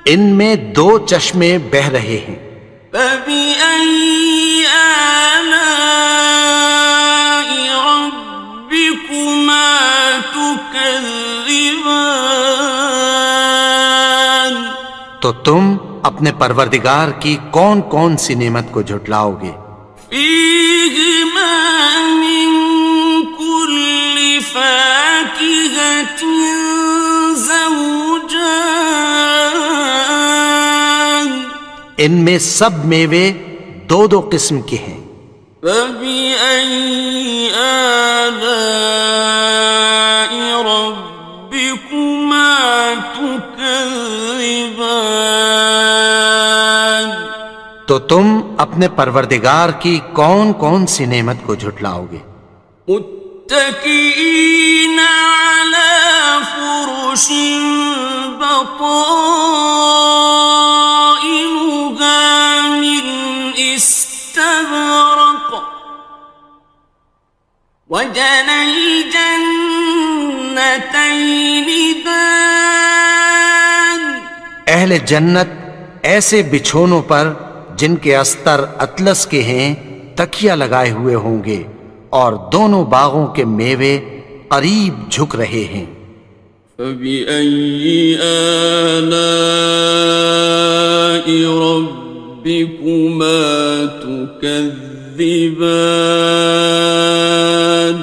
ان میں دو چشمے بہہ رہے ہیں۔ فَبِأَيِّ آلَاءِ رَبِّكُمَا تُكَذِّبَانِ؟ تو تم اپنے پروردگار کی کون کون سی نعمت کو جھٹلاؤ گے؟ فِيهِمَا مِن كُلِّ فَاكِهَةٍ زَوْجَانِ؟ ان میں سب میوے دو دو قسم کے ہیں۔ فَبِأَيِّ آلَاءِ رَبِّكُمَا تُكَذِّبَانِ؟ تو تم اپنے پروردگار کی کون کون سی نعمت کو جھٹلاؤ گے؟ متكئين على فرش وجنى الجنتين دان اہل جنت ایسے بچھونوں پر جن کے استر اطلس کے ہیں تکیہ لگائے ہوئے ہوں گے، اور دونوں باغوں کے میوے قریب جھک رہے ہیں۔ فبأي آلاء ربكما تكذبان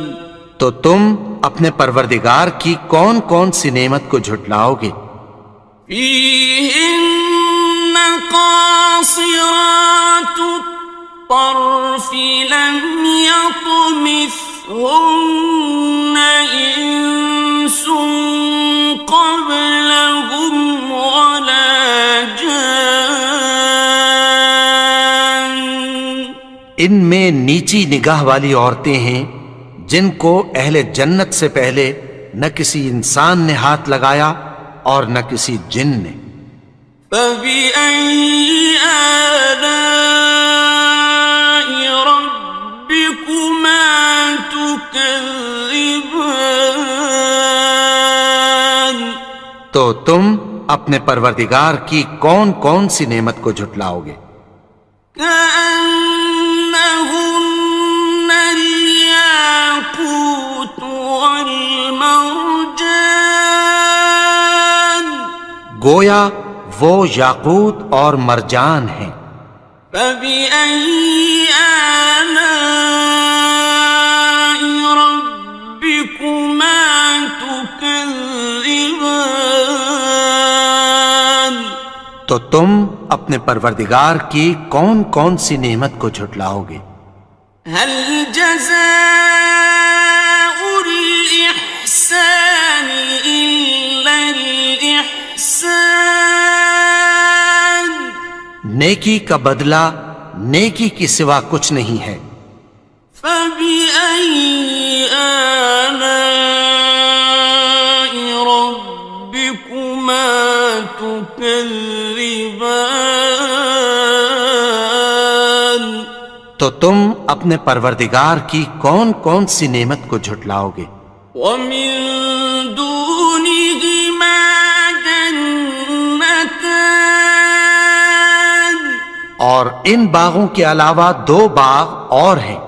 تو تم اپنے پروردگار کی کون کون سی نعمت کو جھٹلاؤ گے؟ فيهن قاصرات الطرف لم يطمثهن إنس قبلهم ولا جان ان میں نیچی نگاہ والی عورتیں ہیں جن کو اہل جنت سے پہلے نہ کسی انسان نے ہاتھ لگایا اور نہ کسی جن نے۔ فبأي آلاء ربكما تكذبان تو تم اپنے پروردگار کی کون کون سی نعمت کو جھٹلاؤ گے؟ كأنهن الياقوت والمرجان گویا وہ یاقوت اور مرجان ہیں۔ فبأي آلاء ربكما تكذبان تو تم اپنے پروردگار کی کون کون سی نعمت کو جھٹلاؤ گے؟ هل جزاء الإحسان إلا الإحسان نیکی کا بدلہ نیکی کی سوا کچھ نہیں ہے۔ فبأي آلاء ربكما تكذبان تو تم اپنے پروردگار کی کون کون سی نعمت کو جھٹلاؤ گے؟ ومن دونهما جنتان اور ان باغوں کے علاوہ دو باغ اور ہیں۔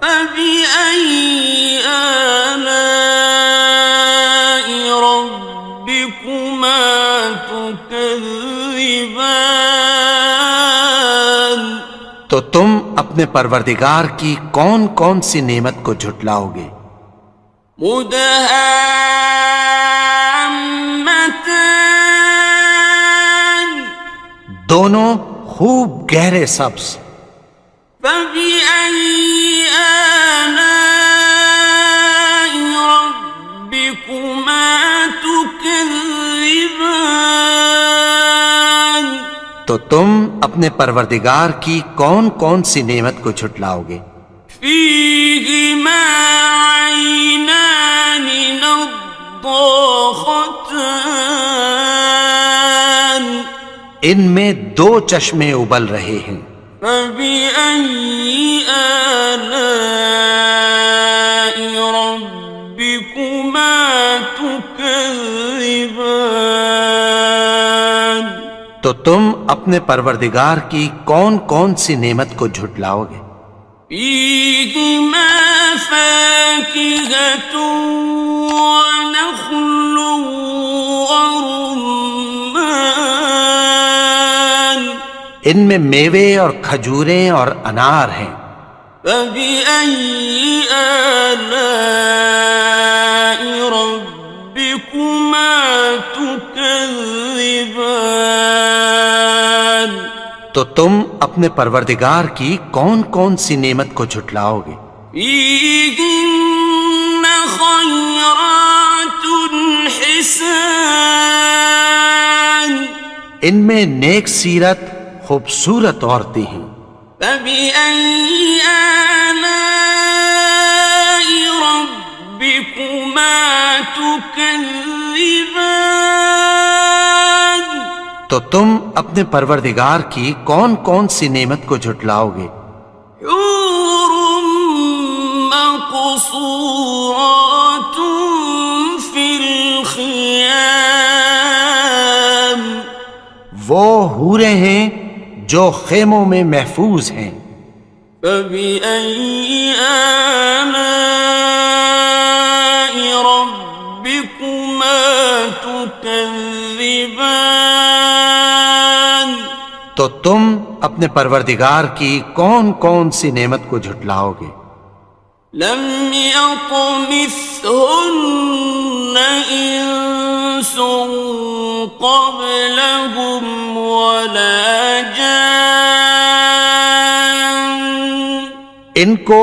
فبأي آلاء ربكما تكذبان تو تم اپنے پروردگار کی کون کون سی نعمت کو جھٹلاؤ گے؟ مدهامتان دونوں خوب گہرے سبز۔ فبأي آلاء ربكما تكذبان تو تم اپنے پروردگار کی کون کون سی نعمت کو جھٹلاؤ گے؟ فيهما عينان نضاختان ان میں دو چشمے ابل رہے ہیں۔ فبأي آلاء ربكما تكذبان تو تم اپنے پروردگار کی کون کون سی نعمت کو جھٹلاؤ گے؟ فيهما فاكهة ونخل ورمان ان میں میوے اور کھجوریں اور انار ہیں۔ فبأي آلاء ربكما تكذبان تو تم اپنے پروردگار کی کون کون سی نعمت کو جھٹلاؤ گے؟ فيهن خيرات حسان ان میں نیک سیرت خوبصورت عورتیں ہیں۔ فبأي آلاء ربكما تكذبان تو تم اپنے پروردگار کی کون کون سی نعمت کو جھٹلاؤ گے؟ حور مقصورات مقصورات في الخيام وہ حوریں ہیں جو خیموں میں محفوظ ہیں. فبأي آلاء ربكما تكذبان تو تم اپنے پروردگار کی کون کون سی نعمت کو جھٹلاؤ گے؟ لم يطمثهن إنس قبلهم ولا جان ان کو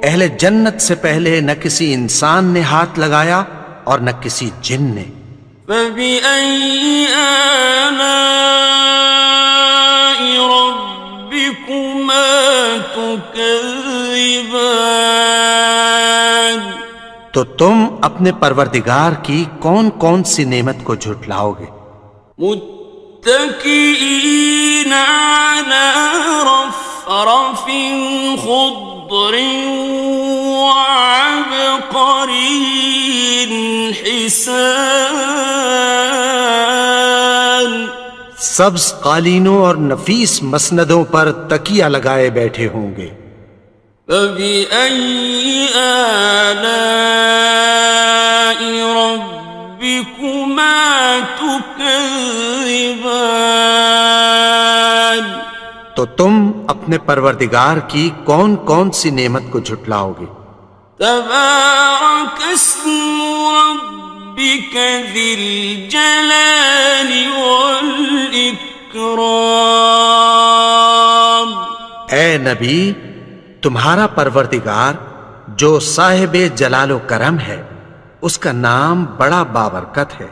اہل جنت سے پہلے نہ کسی انسان نے ہاتھ لگایا اور نہ کسی جن نے. فبأي آلاء ربكما تكذبان تو تم اپنے پروردگار کی کون کون سی نعمت کو جھٹلاؤ گے؟ متكئين على رفرف خضر وعبقري حسان سبز قالینوں اور نفیس مسندوں پر تکیہ لگائے بیٹھے ہوں گے. فبأي آلاء ربكما تكذبان تو تم اپنے پروردگار کی کون کون سی نعمت کو جھٹلاؤ گے؟ تبارك اسم ربك ذي الجلال والإكرام اے نبی، تمہارا پروردگار جو صاحب جلال و کرم ہے، اس کا نام بڑا بابرکت ہے.